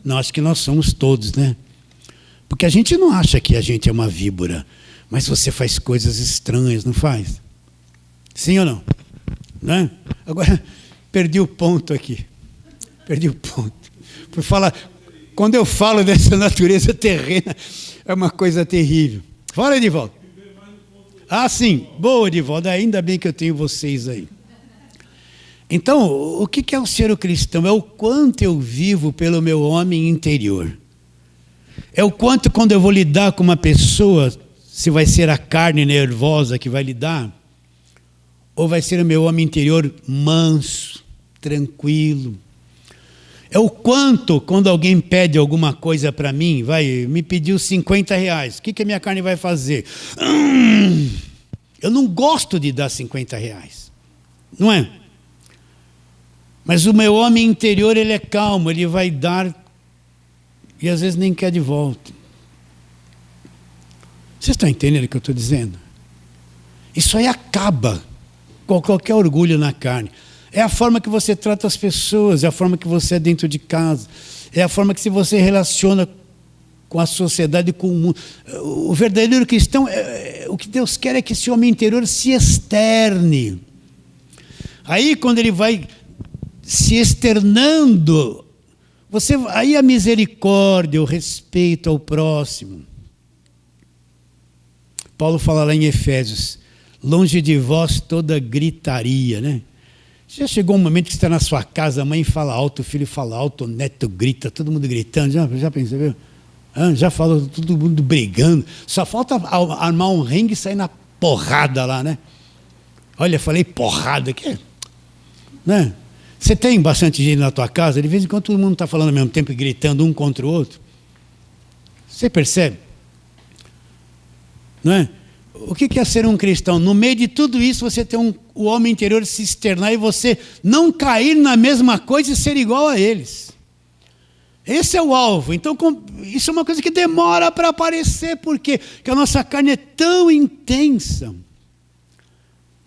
Speaker 1: Não, acho que nós somos todos, né? Porque a gente não acha que a gente é uma víbora, mas você faz coisas estranhas, não faz? Sim ou não? Né? Agora, perdi o ponto aqui. Perdi o ponto. Por falar, quando eu falo dessa natureza terrena, é uma coisa terrível. Fala, Edivaldo. Ah, sim. Boa, Edivaldo. Ainda bem que eu tenho vocês aí. Então, o que é o ser o cristão? É o quanto eu vivo pelo meu homem interior. É o quanto, quando eu vou lidar com uma pessoa, se vai ser a carne nervosa que vai lidar, ou vai ser o meu homem interior manso, tranquilo. É o quanto, quando alguém pede alguma coisa para mim, me pediu R$50, o que a minha carne vai fazer? Eu não gosto de dar R$50, não é? Mas o meu homem interior, ele é calmo, ele vai dar e às vezes nem quer de volta. Vocês estão entendendo o que eu estou dizendo? Isso aí acaba com qualquer orgulho na carne. É a forma que você trata as pessoas, é a forma que você é dentro de casa, é a forma que você relaciona com a sociedade, com o mundo. O verdadeiro cristão, o que Deus quer é que esse homem interior se externe. Aí quando ele vai se externando, aí a misericórdia, o respeito ao próximo. Paulo fala lá em Efésios, longe de vós toda gritaria, né? Já chegou um momento que você está na sua casa, a mãe fala alto, o filho fala alto, o neto grita, todo mundo gritando, já percebeu? Já falou, todo mundo brigando, só falta armar um ringue e sair na porrada lá, né? Olha, falei porrada, que né? Você tem bastante gente na tua casa, de vez em quando todo mundo está falando ao mesmo tempo e gritando um contra o outro. Você percebe? Não é? O que é ser um cristão? No meio de tudo isso, você tem o homem interior se externar e você não cair na mesma coisa e ser igual a eles. Esse é o alvo. Então, isso é uma coisa que demora para aparecer, porque a nossa carne é tão intensa.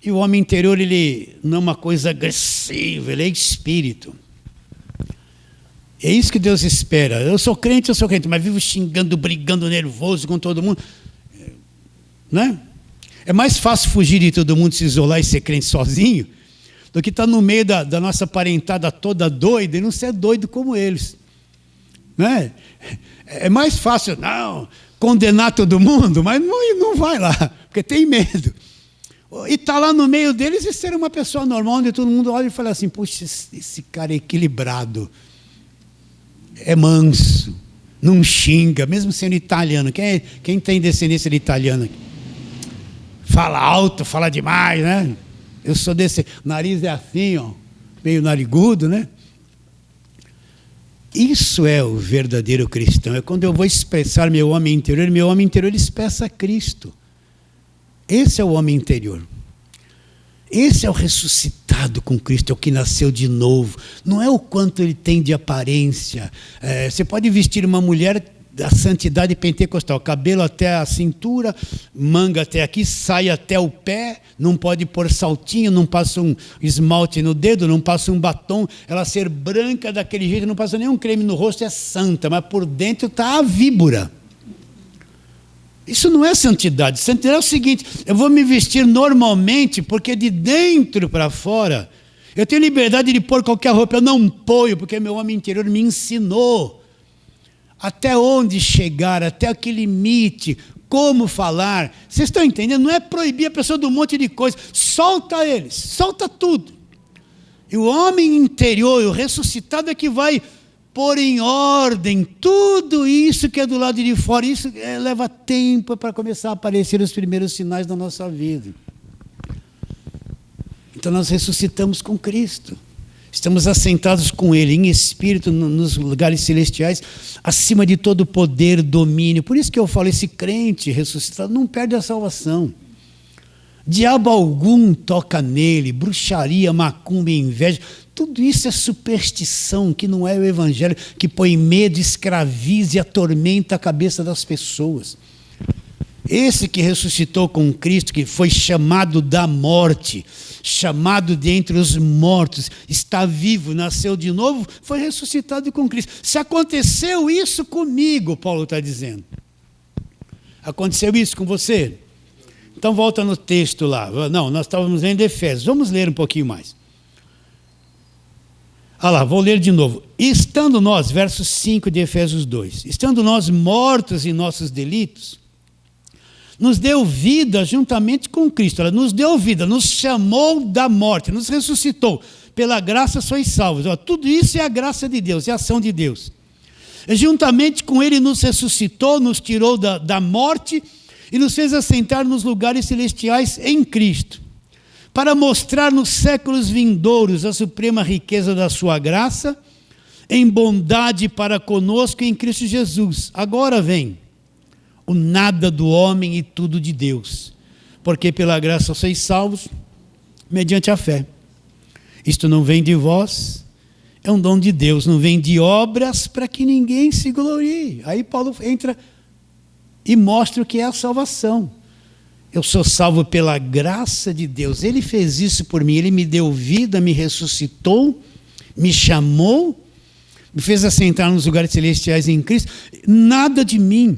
Speaker 1: E o homem interior, ele não é uma coisa agressiva, ele é espírito. É isso que Deus espera. Eu sou crente, mas vivo xingando, brigando, nervoso com todo mundo. Né? É mais fácil fugir de todo mundo, se isolar e ser crente sozinho, do que estar no meio da nossa parentada toda doida e não ser doido como eles. Né? É mais fácil, não, condenar todo mundo, mas não vai lá, porque tem medo. E está lá no meio deles e ser uma pessoa normal, onde todo mundo olha e fala assim, puxa, esse cara é equilibrado, é manso, não xinga, mesmo sendo italiano. Quem tem descendência de italiano aqui? Fala alto, fala demais, né? Eu sou desse, o nariz é assim, ó, meio narigudo, né? Isso é o verdadeiro cristão, é quando eu vou expressar meu homem interior expressa Cristo. Esse é o homem interior. Esse é o ressuscitado com Cristo, é o que nasceu de novo. Não é o quanto ele tem de aparência. Você pode vestir uma mulher da santidade pentecostal, cabelo até a cintura, manga até aqui, saia até o pé, não pode pôr saltinho, não passa um esmalte no dedo, não passa um batom, ela ser branca daquele jeito, não passa nenhum creme no rosto, é santa, mas por dentro está a víbora. Isso não é santidade. Santidade é o seguinte, eu vou me vestir normalmente, porque de dentro para fora, eu tenho liberdade de pôr qualquer roupa, eu não ponho, porque meu homem interior me ensinou até onde chegar, até que limite, como falar. Vocês estão entendendo? Não é proibir a pessoa de um monte de coisa, solta eles, solta tudo. E o homem interior, o ressuscitado, é que vai pôr em ordem tudo isso que é do lado de fora. Isso leva tempo para começar a aparecer os primeiros sinais da nossa vida. Então nós ressuscitamos com Cristo. Estamos assentados com Ele em espírito nos lugares celestiais, acima de todo poder, domínio. Por isso que eu falo, esse crente ressuscitado não perde a salvação. Diabo algum toca nele, bruxaria, macumba, inveja. Tudo isso é superstição, que não é o evangelho, que põe medo, escraviza e atormenta a cabeça das pessoas. Esse que ressuscitou com Cristo, que foi chamado da morte, chamado de entre os mortos, está vivo, nasceu de novo, foi ressuscitado com Cristo. Se aconteceu isso comigo, Paulo está dizendo. Aconteceu isso com você? Então volta no texto lá. Não, nós estávamos lendo Efésios. Vamos ler um pouquinho mais. Ah lá, vou ler de novo. Estando nós, verso 5 de Efésios 2, estando nós mortos em nossos delitos, nos deu vida juntamente com Cristo. Ela nos deu vida, nos chamou da morte, nos ressuscitou. Pela graça sois salvos. Tudo isso é a graça de Deus, é a ação de Deus. Juntamente com Ele nos ressuscitou, nos tirou da morte e nos fez assentar nos lugares celestiais em Cristo, para mostrar nos séculos vindouros a suprema riqueza da sua graça, em bondade para conosco em Cristo Jesus. Agora vem o nada do homem e tudo de Deus, porque pela graça sois salvos, mediante a fé. Isto não vem de vós, é um dom de Deus, não vem de obras para que ninguém se glorie. Aí Paulo entra e mostra o que é a salvação. Eu sou salvo pela graça de Deus, Ele fez isso por mim, Ele me deu vida, me ressuscitou, me chamou, me fez assentar nos lugares celestiais em Cristo. Nada de mim.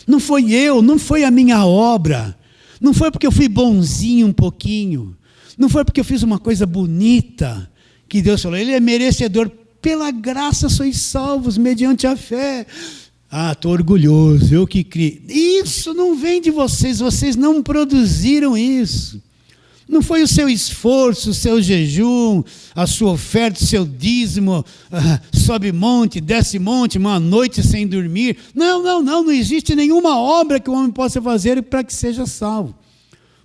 Speaker 1: Não foi eu, não foi a minha obra, não foi porque eu fui bonzinho um pouquinho, não foi porque eu fiz uma coisa bonita, que Deus falou, Ele é merecedor, pela graça sois salvos, mediante a fé. Estou orgulhoso, eu que criei. Isso não vem de vocês, vocês não produziram isso. Não foi o seu esforço, o seu jejum, a sua oferta, o seu dízimo, sobe monte, desce monte, uma noite sem dormir. Não existe nenhuma obra que o homem possa fazer para que seja salvo.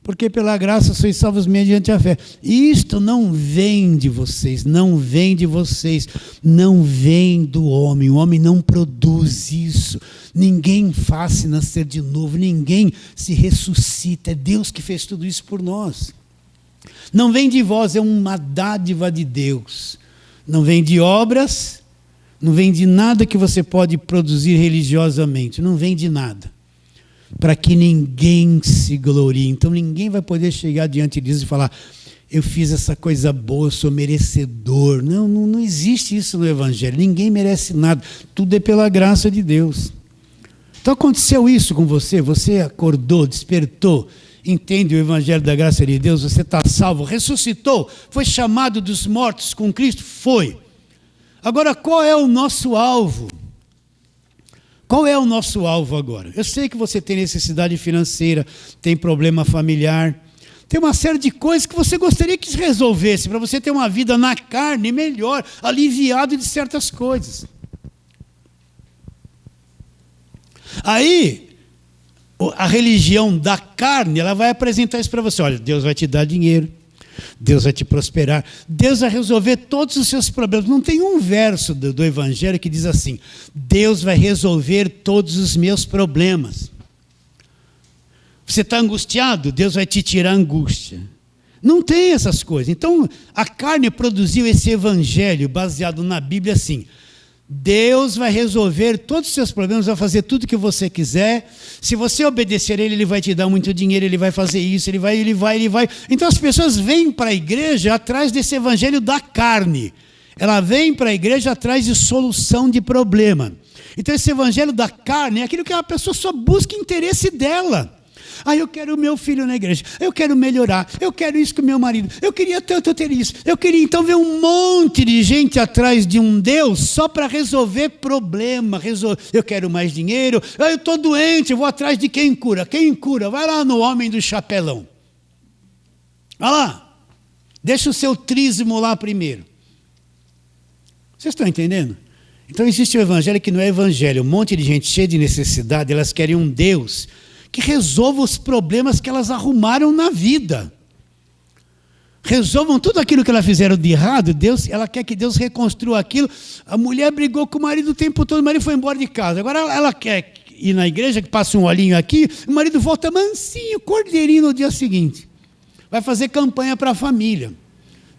Speaker 1: Porque pela graça sois salvos mediante a fé. Isto não vem de vocês, não vem de vocês, não vem do homem. O homem não produz isso. Ninguém faz nascer de novo, ninguém se ressuscita. É Deus que fez tudo isso por nós. Não vem de vós, é uma dádiva de Deus. Não vem de obras, não vem de nada que você pode produzir religiosamente, não vem de nada. Para que ninguém se glorie. Então ninguém vai poder chegar diante disso e falar, eu fiz essa coisa boa, eu sou merecedor. Não existe isso no Evangelho, ninguém merece nada, tudo é pela graça de Deus. Então aconteceu isso com você, você acordou, despertou, entende o Evangelho da graça de Deus, você está salvo, ressuscitou, foi chamado dos mortos com Cristo? Foi. Agora, qual é o nosso alvo? Qual é o nosso alvo agora? Eu sei que você tem necessidade financeira, tem problema familiar, tem uma série de coisas que você gostaria que se resolvesse, para você ter uma vida na carne melhor, aliviado de certas coisas. Aí, a religião da carne, ela vai apresentar isso para você. Olha, Deus vai te dar dinheiro, Deus vai te prosperar, Deus vai resolver todos os seus problemas. Não tem um verso do Evangelho que diz assim: Deus vai resolver todos os meus problemas. Você está angustiado? Deus vai te tirar a angústia. Não tem essas coisas. Então, a carne produziu esse evangelho baseado na Bíblia assim: Deus vai resolver todos os seus problemas, vai fazer tudo o que você quiser. Se você obedecer a Ele, Ele vai te dar muito dinheiro, Ele vai fazer isso, Ele vai. Então as pessoas vêm para a igreja atrás desse evangelho da carne. Ela vem para a igreja atrás de solução de problema. Então esse evangelho da carne é aquilo que a pessoa só busca interesse dela. Eu quero o meu filho na igreja, eu quero melhorar, eu quero isso com o meu marido, eu queria tanto ter isso, eu queria então ver um monte de gente atrás de um Deus só para resolver problema, eu quero mais dinheiro, eu estou doente, eu vou atrás de quem cura, vai lá no homem do chapelão, vai lá, deixa o seu trízimo lá primeiro. Vocês estão entendendo? Então existe um evangelho que não é evangelho, um monte de gente cheia de necessidade, elas querem um Deus que resolva os problemas que elas arrumaram na vida. Resolvam tudo aquilo que elas fizeram de errado. Ela quer que Deus reconstrua aquilo. A mulher brigou com o marido o tempo todo, o marido foi embora de casa. Agora ela quer ir na igreja, que passa um olhinho aqui, o marido volta mansinho, cordeirinho no dia seguinte. Vai fazer campanha para a família.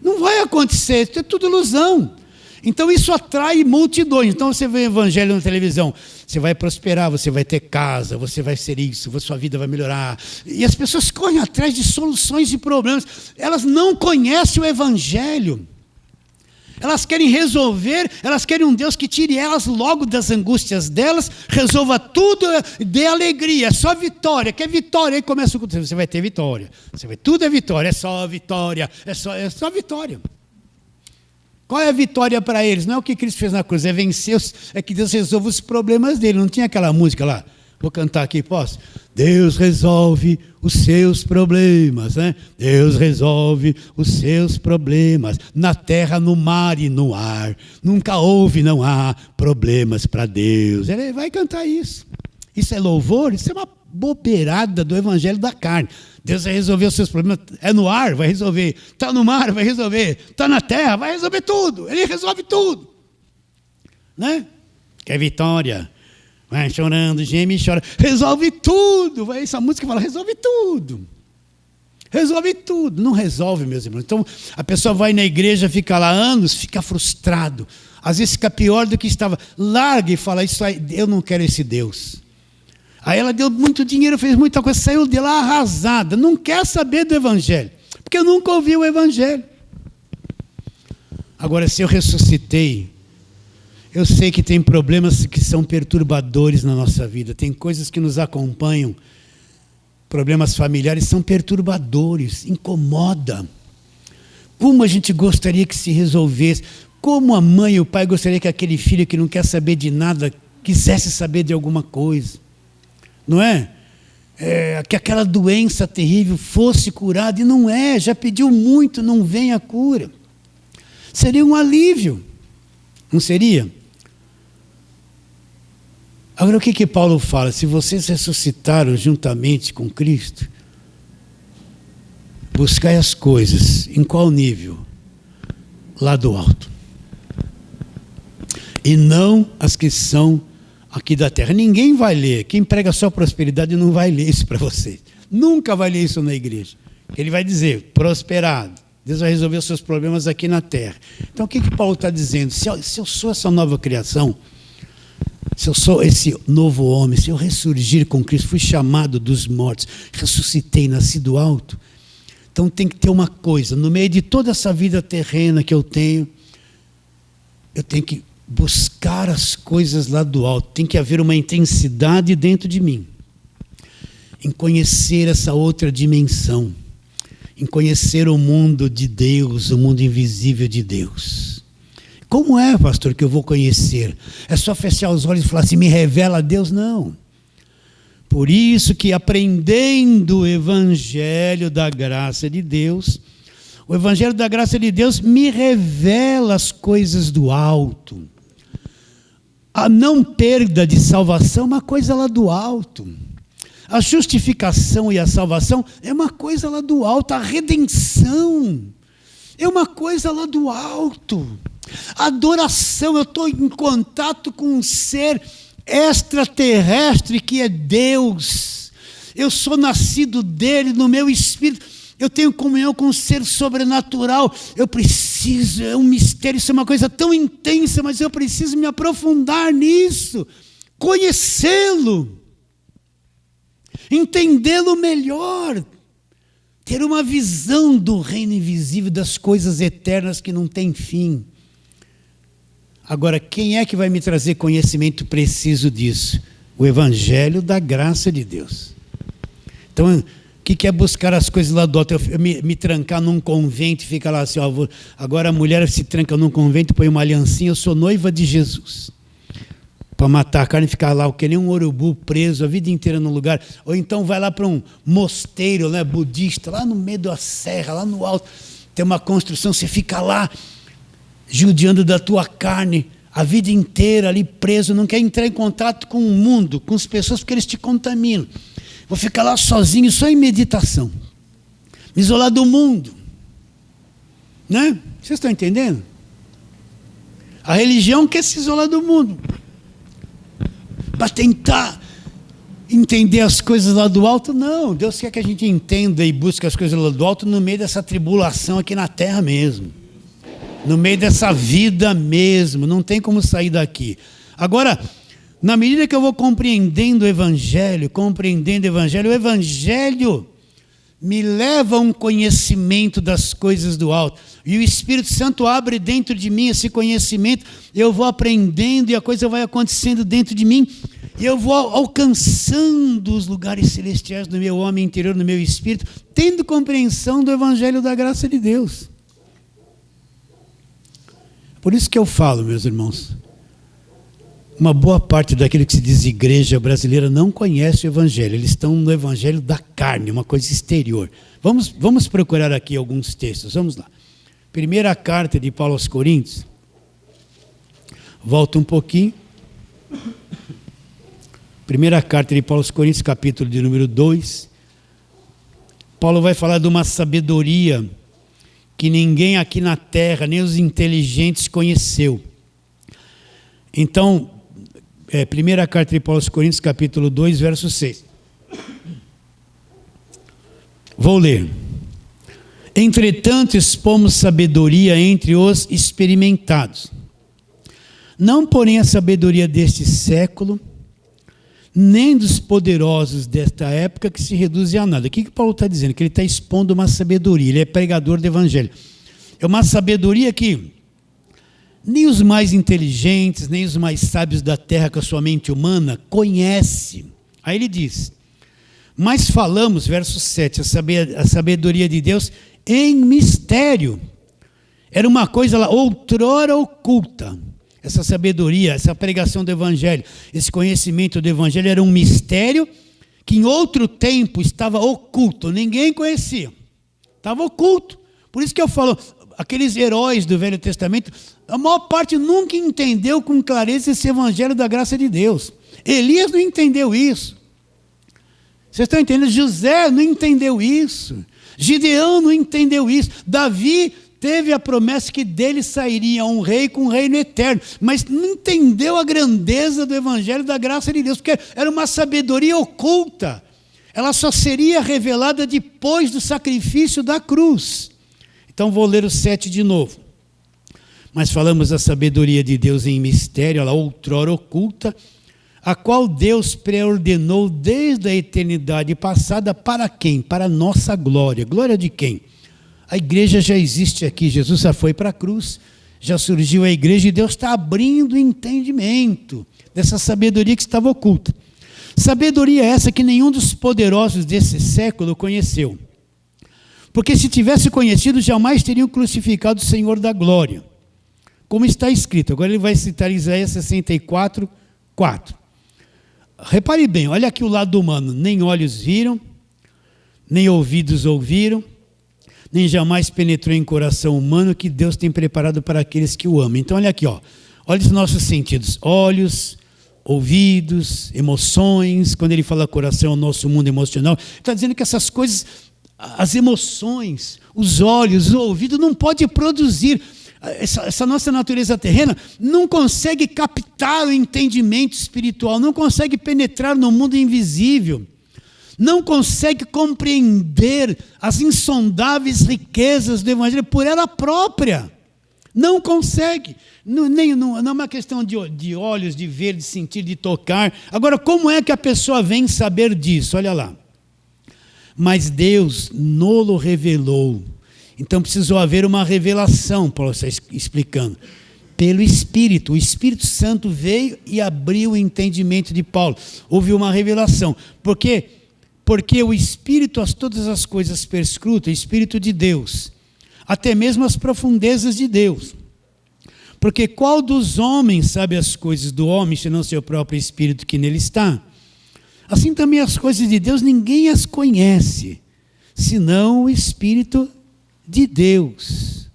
Speaker 1: Não vai acontecer, isso é tudo ilusão. Então isso atrai multidões. Então você vê o evangelho na televisão, você vai prosperar, você vai ter casa, você vai ser isso, sua vida vai melhorar. E as pessoas correm atrás de soluções de problemas. Elas não conhecem o evangelho. Elas querem resolver, elas querem um Deus que tire elas logo das angústias delas, resolva tudo, dê alegria, é só vitória, quer vitória, aí começa o... Você vai ter vitória, tudo é vitória, é só vitória, é só vitória. Qual é a vitória para eles? Não é o que Cristo fez na cruz, é vencer, é que Deus resolve os problemas dele. Não tinha aquela música lá? Vou cantar aqui, posso? Deus resolve os seus problemas, né? Deus resolve os seus problemas, na terra, no mar e no ar. Nunca houve, não há problemas para Deus. Ele vai cantar isso. Isso é louvor? Isso é uma bobeirada do evangelho da carne. Deus vai resolver os seus problemas. É no ar, vai resolver. Está no mar, vai resolver. Está na terra, vai resolver tudo. Ele resolve tudo. Né? Quer vitória? Vai chorando, geme e chora. Resolve tudo. Essa música fala, resolve tudo. Resolve tudo. Não resolve, meus irmãos. Então, a pessoa vai na igreja, fica lá anos, fica frustrado. Às vezes fica pior do que estava. Larga e fala, isso aí, eu não quero esse Deus. Aí ela deu muito dinheiro, fez muita coisa, saiu de lá arrasada. Não quer saber do evangelho, porque eu nunca ouvi o evangelho. Agora, se eu ressuscitei, eu sei que tem problemas que são perturbadores na nossa vida. Tem coisas que nos acompanham. Problemas familiares são perturbadores, incomoda. Como a gente gostaria que se resolvesse. Como a mãe e o pai gostariam que aquele filho que não quer saber de nada, quisesse saber de alguma coisa. Não é? Que aquela doença terrível fosse curada, e não é, já pediu muito, não vem a cura. Seria um alívio, não seria? Agora, o que Paulo fala? Se vocês ressuscitaram juntamente com Cristo, buscai as coisas, em qual nível? Lá do alto. E não as que são aqui da terra. Ninguém vai ler. Quem prega só prosperidade não vai ler isso para você. Nunca vai ler isso na igreja. Ele vai dizer, prosperado. Deus vai resolver os seus problemas aqui na terra. Então o que Paulo está dizendo? Se eu sou essa nova criação, se eu sou esse novo homem, se eu ressurgir com Cristo, fui chamado dos mortos, ressuscitei, nasci do alto, então tem que ter uma coisa, no meio de toda essa vida terrena que eu tenho que buscar as coisas lá do alto, tem que haver uma intensidade dentro de mim, em conhecer essa outra dimensão, em conhecer o mundo de Deus, o mundo invisível de Deus. Como é, pastor, que eu vou conhecer? É só fechar os olhos e falar assim, me revela a Deus? Não. Por isso que aprendendo o Evangelho da graça de Deus, o Evangelho da graça de Deus me revela as coisas do alto. A não perda de salvação é uma coisa lá do alto. A justificação e a salvação é uma coisa lá do alto. A redenção é uma coisa lá do alto. A adoração, eu estou em contato com um ser extraterrestre que é Deus. Eu sou nascido dele, no meu espírito. Eu tenho comunhão com um ser sobrenatural. Eu preciso, é um mistério, isso é uma coisa tão intensa, mas eu preciso me aprofundar nisso, conhecê-lo, entendê-lo melhor, ter uma visão do reino invisível, das coisas eternas que não têm fim. Agora, quem é que vai me trazer conhecimento preciso disso? O Evangelho da graça de Deus. Então, o que é buscar as coisas lá do alto? Eu me trancar num convento e fica lá assim, ó, agora a mulher se tranca num convento, põe uma aliancinha, eu sou noiva de Jesus. Para matar a carne e ficar lá, que nem um urubu preso a vida inteira no lugar. Ou então vai lá para um mosteiro, né, budista, lá no meio da serra, lá no alto, tem uma construção, você fica lá, judiando da tua carne, a vida inteira ali preso, não quer entrar em contato com o mundo, com as pessoas, porque eles te contaminam. Vou ficar lá sozinho, só em meditação, me isolar do mundo, né? Vocês estão entendendo? A religião quer se isolar do mundo, para tentar entender as coisas lá do alto. Não, Deus quer que a gente entenda e busque as coisas lá do alto no meio dessa tribulação aqui na terra mesmo, no meio dessa vida mesmo, não tem como sair daqui. Agora, na medida que eu vou compreendendo o Evangelho, o Evangelho me leva a um conhecimento das coisas do alto. E o Espírito Santo abre dentro de mim esse conhecimento, eu vou aprendendo e a coisa vai acontecendo dentro de mim, e eu vou alcançando os lugares celestiais do meu homem interior, no meu espírito, tendo compreensão do Evangelho da graça de Deus. Por isso que eu falo, meus irmãos, uma boa parte daquilo que se diz igreja brasileira não conhece o Evangelho. Eles estão no Evangelho da carne, uma coisa exterior. Vamos procurar aqui alguns textos. Vamos lá. Primeira carta de Paulo aos Coríntios. Volta um pouquinho. Primeira carta de Paulo aos Coríntios, capítulo de número 2. Paulo vai falar de uma sabedoria que ninguém aqui na terra, nem os inteligentes conheceu. Então, primeira carta de Paulo aos Coríntios, capítulo 2, verso 6. Vou ler. Entretanto, expomos sabedoria entre os experimentados. Não, porém, a sabedoria deste século, nem dos poderosos desta época, que se reduzem a nada. O que Paulo está dizendo? Que ele está expondo uma sabedoria, ele é pregador do Evangelho. É uma sabedoria que nem os mais inteligentes, nem os mais sábios da terra com a sua mente humana conhece. Aí ele diz, mas falamos, verso 7, a sabedoria de Deus em mistério. Era uma coisa lá, outrora oculta. Essa sabedoria, essa pregação do Evangelho, esse conhecimento do Evangelho era um mistério que em outro tempo estava oculto, ninguém conhecia, estava oculto. Por isso que eu falo, aqueles heróis do Velho Testamento, a maior parte nunca entendeu com clareza esse Evangelho da graça de Deus. Elias não entendeu isso. Vocês estão entendendo? José não entendeu isso. Gideão não entendeu isso. Davi teve a promessa que dele sairia um rei com um reino eterno, mas não entendeu a grandeza do Evangelho da graça de Deus, porque era uma sabedoria oculta. Ela só seria revelada depois do sacrifício da cruz. Então vou ler o 7 de novo. Mas falamos da sabedoria de Deus em mistério, ela outrora oculta, a qual Deus preordenou desde a eternidade passada para quem? Para a nossa glória. Glória de quem? A igreja já existe aqui, Jesus já foi para a cruz, já surgiu a igreja e Deus está abrindo o entendimento dessa sabedoria que estava oculta. Sabedoria essa que nenhum dos poderosos desse século conheceu. Porque se tivesse conhecido, jamais teriam crucificado o Senhor da glória. como está escrito. Agora ele vai citar Isaías 64, 4. Repare bem, olha aqui o lado humano. Nem olhos viram, nem ouvidos ouviram, nem jamais penetrou em coração humano que Deus tem preparado para aqueles que o amam. Então olha aqui, ó. Olha os nossos sentidos. Olhos, ouvidos, emoções. Quando ele fala coração, é o nosso mundo emocional. Está dizendo que essas coisas, as emoções, os olhos, o ouvido, não pode produzir. Essa nossa natureza terrena não consegue captar o entendimento espiritual, não consegue penetrar no mundo invisível, não consegue compreender as insondáveis riquezas do Evangelho por ela própria. Não consegue. Não é uma questão de olhos, de ver, de sentir, de tocar. Agora, como é que a pessoa vem saber disso? Olha lá. Mas Deus nolo revelou. Então precisou haver uma revelação, Paulo está explicando, pelo Espírito. O Espírito Santo veio e abriu o entendimento de Paulo. Houve uma revelação. Porque o Espírito todas as coisas perscruta, o Espírito de Deus, até mesmo as profundezas de Deus. Porque qual dos homens sabe as coisas do homem, senão seu próprio Espírito que nele está? Assim também as coisas de Deus ninguém as conhece, senão o Espírito de Deus.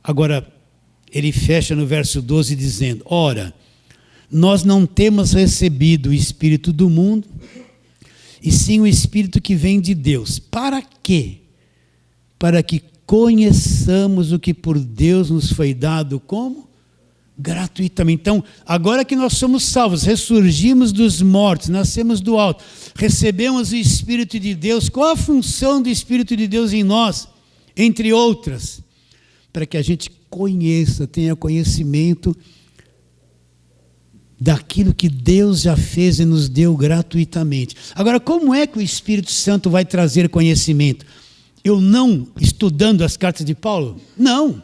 Speaker 1: Agora, ele fecha no verso 12 dizendo: ora, nós não temos recebido o Espírito do mundo, e sim o Espírito que vem de Deus. Para quê? Para que conheçamos o que por Deus nos foi dado como? Gratuitamente. Então, agora que nós somos salvos, ressurgimos dos mortos, nascemos do alto, recebemos o Espírito de Deus. Qual a função do Espírito de Deus em nós? Entre outras, para que a gente conheça, tenha conhecimento daquilo que Deus já fez e nos deu gratuitamente. Agora, como é que o Espírito Santo vai trazer conhecimento? Eu não estudando as cartas de Paulo? Não.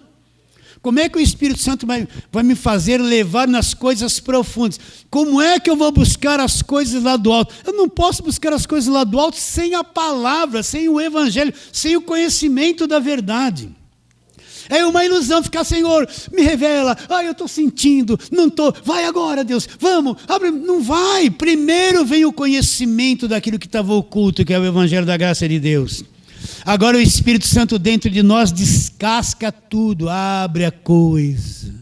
Speaker 1: Como é que o Espírito Santo vai me fazer levar nas coisas profundas? Como é que eu vou buscar as coisas lá do alto? Eu não posso buscar as coisas lá do alto sem a palavra, sem o Evangelho, sem o conhecimento da verdade. É uma ilusão ficar, Senhor, me revela. Eu estou sentindo, não estou. Vai agora, Deus, vamos, abre. Não vai. Primeiro vem o conhecimento daquilo que estava oculto, que é o Evangelho da graça de Deus. Agora o Espírito Santo dentro de nós descasca tudo, abre a coisa.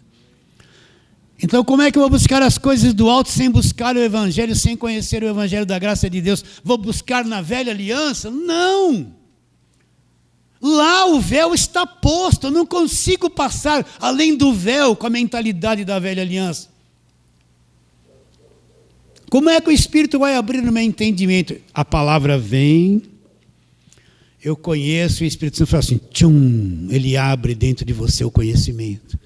Speaker 1: Então como é que eu vou buscar as coisas do alto sem buscar o Evangelho, sem conhecer o Evangelho da graça de Deus? Vou buscar na velha aliança? Não! Lá o véu está posto, eu não consigo passar além do véu com a mentalidade da velha aliança. Como é que o Espírito vai abrir no meu entendimento? A palavra vem, eu conheço, o Espírito Santo fala assim, tchum, ele abre dentro de você o conhecimento.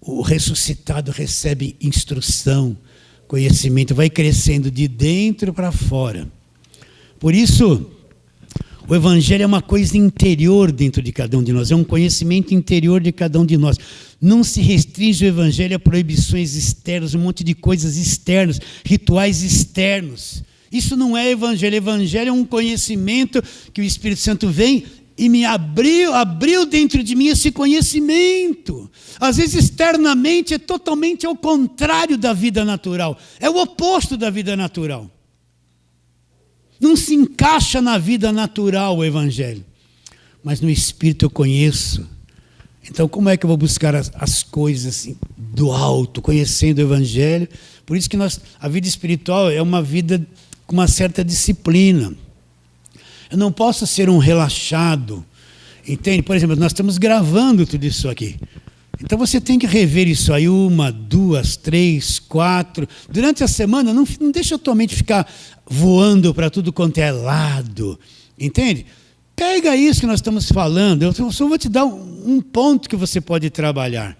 Speaker 1: O ressuscitado recebe instrução, conhecimento, vai crescendo de dentro para fora. Por isso, o Evangelho é uma coisa interior dentro de cada um de nós, é um conhecimento interior de cada um de nós. Não se restringe o Evangelho a proibições externas, um monte de coisas externas, rituais externos. Isso não é Evangelho. Evangelho é um conhecimento que o Espírito Santo vem e me abriu dentro de mim esse conhecimento. Às vezes externamente é totalmente ao contrário da vida natural, é o oposto da vida natural. Não se encaixa na vida natural o Evangelho, mas no Espírito eu conheço. Então como é que eu vou buscar as coisas assim, do alto, conhecendo o Evangelho? Por isso que a vida espiritual é uma vida com uma certa disciplina. Eu não posso ser um relaxado, entende? Por exemplo, nós estamos gravando tudo isso aqui. Então você tem que rever isso aí 1, 2, 3, 4. Durante a semana, não deixa a tua mente ficar voando para tudo quanto é lado, entende? Pega isso que nós estamos falando, eu só vou te dar um ponto que você pode trabalhar.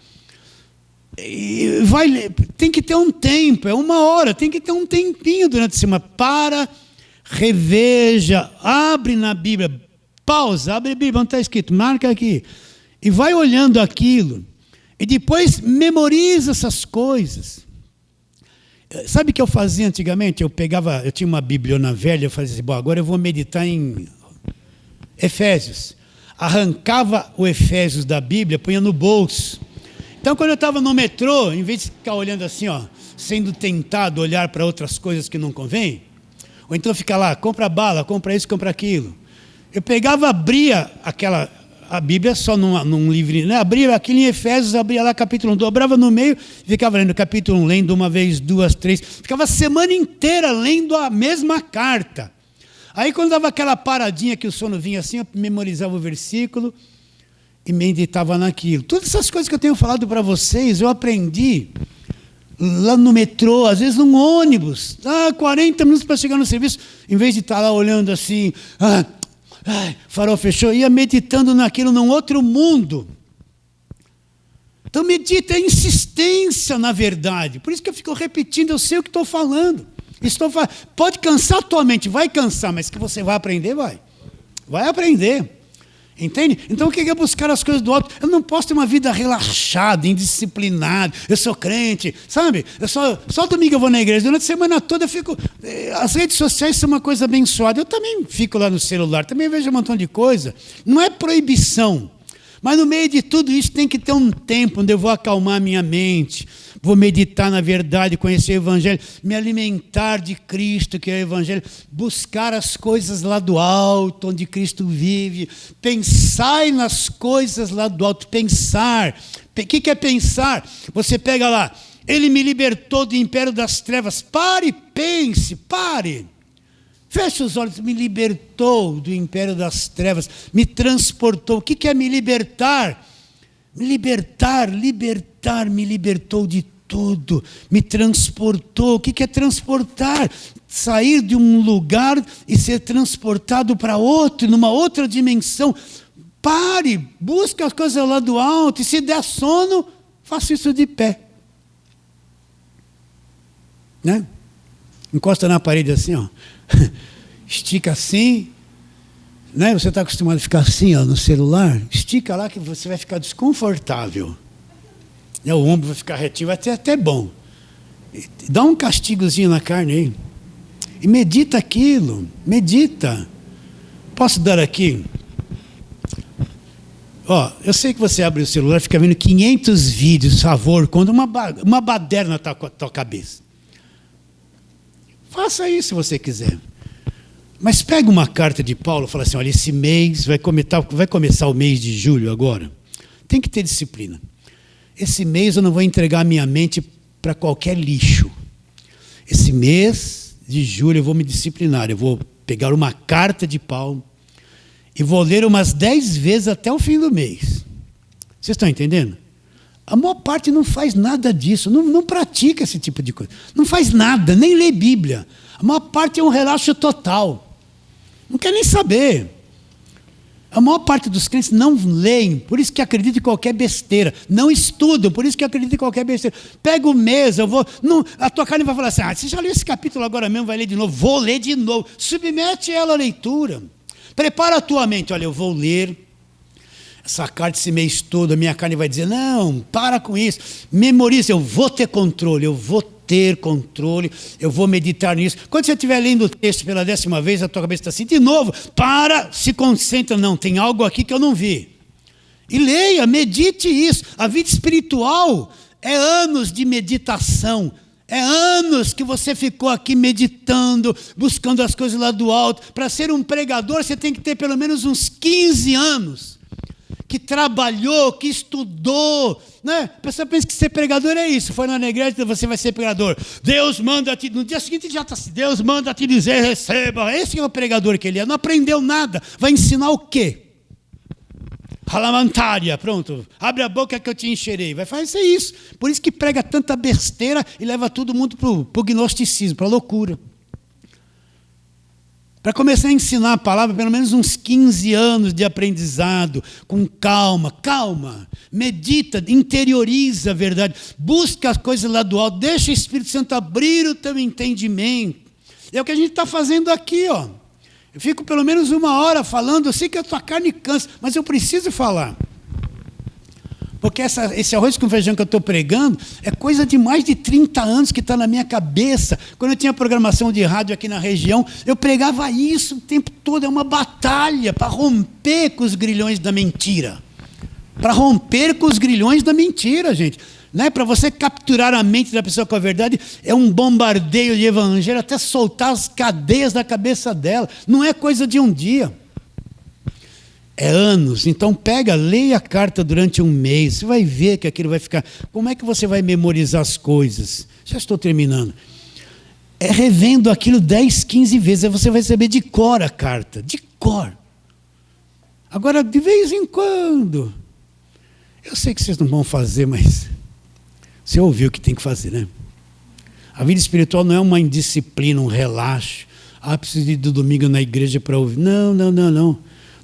Speaker 1: Tem que ter um tempo, é 1 hora, tem que ter um tempinho durante a semana. Para, reveja, abre na Bíblia, pausa, abre a Bíblia, onde está escrito, marca aqui, e vai olhando aquilo, e depois memoriza essas coisas. Sabe o que eu fazia antigamente? Eu tinha uma bibliona velha, eu fazia assim, bom, agora eu vou meditar em Efésios. Arrancava o Efésios da Bíblia, punha no bolso. Então, quando eu estava no metrô, em vez de ficar olhando assim, ó, sendo tentado olhar para outras coisas que não convém, ou então ficar lá, compra bala, compra isso, compra aquilo. Eu pegava, abria a Bíblia só num livrinho, né? Abria aquilo em Efésios, abria lá capítulo 1, dobrava no meio, ficava lendo capítulo 1, lendo uma vez, duas, três, ficava a semana inteira lendo a mesma carta. Aí quando dava aquela paradinha que o sono vinha assim, eu memorizava o versículo e meditava naquilo. Todas essas coisas que eu tenho falado para vocês, eu aprendi lá no metrô, às vezes num ônibus, 40 minutos para chegar no serviço, em vez de estar lá olhando assim, farol fechou, ia meditando naquilo num outro mundo. Então medita, é insistência na verdade. Por isso que eu fico repetindo, eu sei o que estou falando. Pode cansar a tua mente, vai cansar, mas que você vai aprender, vai aprender. Entende? Então o que é buscar as coisas do alto? Eu não posso ter uma vida relaxada, indisciplinada. Eu sou crente, sabe? Só domingo eu vou na igreja. Durante a semana toda eu fico... As redes sociais são uma coisa abençoada. Eu também fico lá no celular, também vejo um montão de coisa. Não é proibição. Mas no meio de tudo isso tem que ter um tempo onde eu vou acalmar minha mente, vou meditar na verdade, conhecer o Evangelho, me alimentar de Cristo, que é o Evangelho, buscar as coisas lá do alto, onde Cristo vive, pensar nas coisas lá do alto, pensar. O que é pensar? Você pega lá, Ele me libertou do império das trevas. Pare, pense, pare. Feche os olhos, me libertou do império das trevas, me transportou. O que é me libertar? Me libertar, me libertou de tudo, me transportou. O que é transportar? Sair de um lugar e ser transportado para outro, numa outra dimensão. Pare, busque as coisas lá do alto, e se der sono, faça isso de pé. Né? Encosta na parede assim, ó. Estica assim, né? Você está acostumado a ficar assim, ó, no celular, estica lá que você vai ficar desconfortável. O ombro vai ficar retinho, vai ser até bom. Dá um castigozinho na carne aí. E medita aquilo, medita. Posso dar aqui? Ó, eu sei que você abre o celular e fica vendo 500 vídeos, favor, quando uma baderna está com a tua cabeça. Faça isso se você quiser. Mas pega uma carta de Paulo e fala assim, olha, esse mês vai começar o mês de julho agora. Tem que ter disciplina. Esse mês eu não vou entregar a minha mente para qualquer lixo. Esse mês de julho eu vou me disciplinar. Eu vou pegar uma carta de Paulo e vou ler umas 10 vezes até o fim do mês. Vocês estão entendendo? A maior parte não faz nada disso, não pratica esse tipo de coisa. Não faz nada, nem lê Bíblia. A maior parte é um relaxo total. Não quer nem saber. A maior parte dos crentes não leem, por isso que acreditam em qualquer besteira. Não estudam, por isso que acreditam em qualquer besteira. Pega o mês, a tua carne vai falar assim, você já leu esse capítulo agora mesmo, vai ler de novo. Vou ler de novo. Submete ela à leitura. Prepara a tua mente, olha, eu vou ler essa carta esse mês todo, a minha carne vai dizer, não, para com isso, memoriza, eu vou ter controle, eu vou meditar nisso. Quando você estiver lendo o texto pela 10ª vez, a tua cabeça está assim, de novo, para, se concentra, não, tem algo aqui que eu não vi. E leia, medite isso. A vida espiritual é anos de meditação, é anos que você ficou aqui meditando, buscando as coisas lá do alto. Para ser um pregador, você tem que ter pelo menos uns 15 anos. Que trabalhou, que estudou, né? A pessoa pensa que ser pregador é isso. Foi na igreja, você vai ser pregador. Deus manda te... No dia seguinte já está assim, Deus manda te dizer, receba. Esse é o pregador que ele é. Não aprendeu nada. Vai ensinar o quê? Ralamantária, pronto. Abre a boca que eu te encherei. Vai fazer isso. Por isso que prega tanta besteira e leva todo mundo para o gnosticismo, para a loucura. Para começar a ensinar a palavra, pelo menos uns 15 anos de aprendizado, com calma, medita, interioriza a verdade, busca as coisas lá do alto, deixa o Espírito Santo abrir o teu entendimento. É o que a gente está fazendo aqui, ó. Eu fico pelo menos 1 hora falando, eu sei que a tua carne cansa, mas eu preciso falar. Porque esse arroz com feijão que eu estou pregando é coisa de mais de 30 anos que está na minha cabeça. Quando eu tinha programação de rádio aqui na região, eu pregava isso o tempo todo. É uma batalha para romper com os grilhões da mentira. para romper com os grilhões da mentira, gente. Né? Para você capturar a mente da pessoa com a verdade, é um bombardeio de evangelho até soltar as cadeias da cabeça dela. Não é coisa de um dia. É anos. Então pega, leia a carta durante um mês. Você vai ver que aquilo vai ficar... Como é que você vai memorizar as coisas? Já estou terminando. É revendo aquilo 10, 15 vezes. Aí você vai saber de cor a carta. De cor. Agora, de vez em quando... Eu sei que vocês não vão fazer, mas... Você ouviu o que tem que fazer, né? A vida espiritual não é uma indisciplina, um relaxo. Preciso ir do domingo na igreja para ouvir. Não.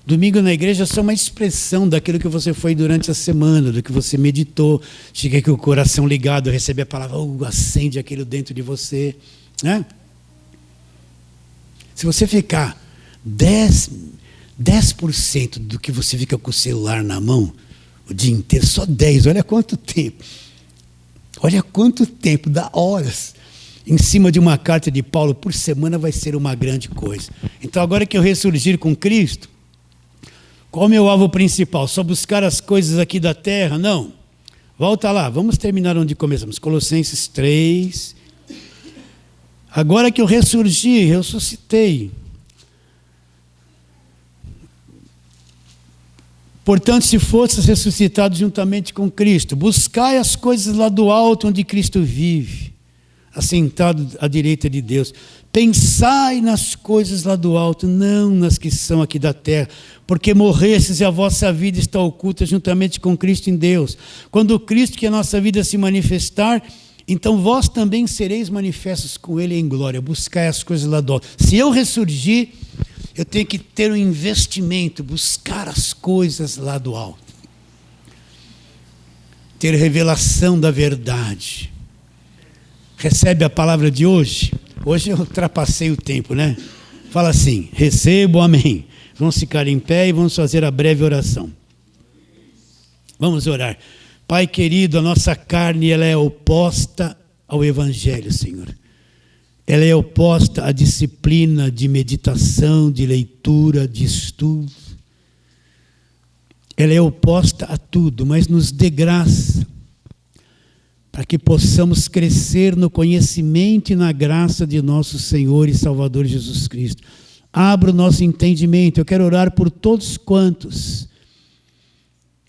Speaker 1: Domingo na igreja é só uma expressão daquilo que você foi durante a semana, do que você meditou. Chega com o coração ligado, recebe a palavra, acende aquilo dentro de você. Né? Se você ficar 10% do que você fica com o celular na mão, o dia inteiro, só 10%, olha quanto tempo. Olha quanto tempo, dá horas. Em cima de uma carta de Paulo por semana vai ser uma grande coisa. Então agora que eu ressurgir com Cristo, qual é o meu alvo principal? Só buscar as coisas aqui da terra? Não. Volta lá, vamos terminar onde começamos. Colossenses 3. Agora que eu ressurgi, ressuscitei. Portanto, se fosses ressuscitados juntamente com Cristo, buscai as coisas lá do alto onde Cristo vive, assentado à direita de Deus. Pensai nas coisas lá do alto, não nas que são aqui da terra, porque morrestes e a vossa vida está oculta juntamente com Cristo em Deus. Quando Cristo, que é a nossa vida, se manifestar, então vós também sereis manifestos com Ele em glória. Buscai as coisas lá do alto. Se eu ressurgir, eu tenho que ter um investimento, buscar as coisas lá do alto. Ter revelação da verdade. Recebe a palavra de hoje? Hoje eu ultrapassei o tempo, né? Fala assim, recebo, amém. Vamos ficar em pé e vamos fazer a breve oração. Vamos orar. Pai querido, a nossa carne ela é oposta ao Evangelho, Senhor. Ela é oposta à disciplina de meditação, de leitura, de estudo. Ela é oposta a tudo, mas nos dê graça para que possamos crescer no conhecimento e na graça de nosso Senhor e Salvador Jesus Cristo. Abra o nosso entendimento. Eu quero orar por todos quantos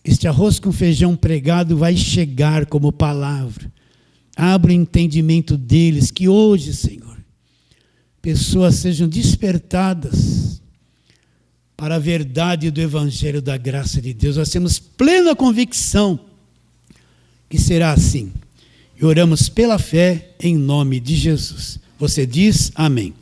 Speaker 1: este arroz com feijão pregado vai chegar como palavra. Abra o entendimento deles, que hoje, Senhor, pessoas sejam despertadas para a verdade do Evangelho da graça de Deus. Nós temos plena convicção que será assim. E oramos pela fé em nome de Jesus. Você diz amém.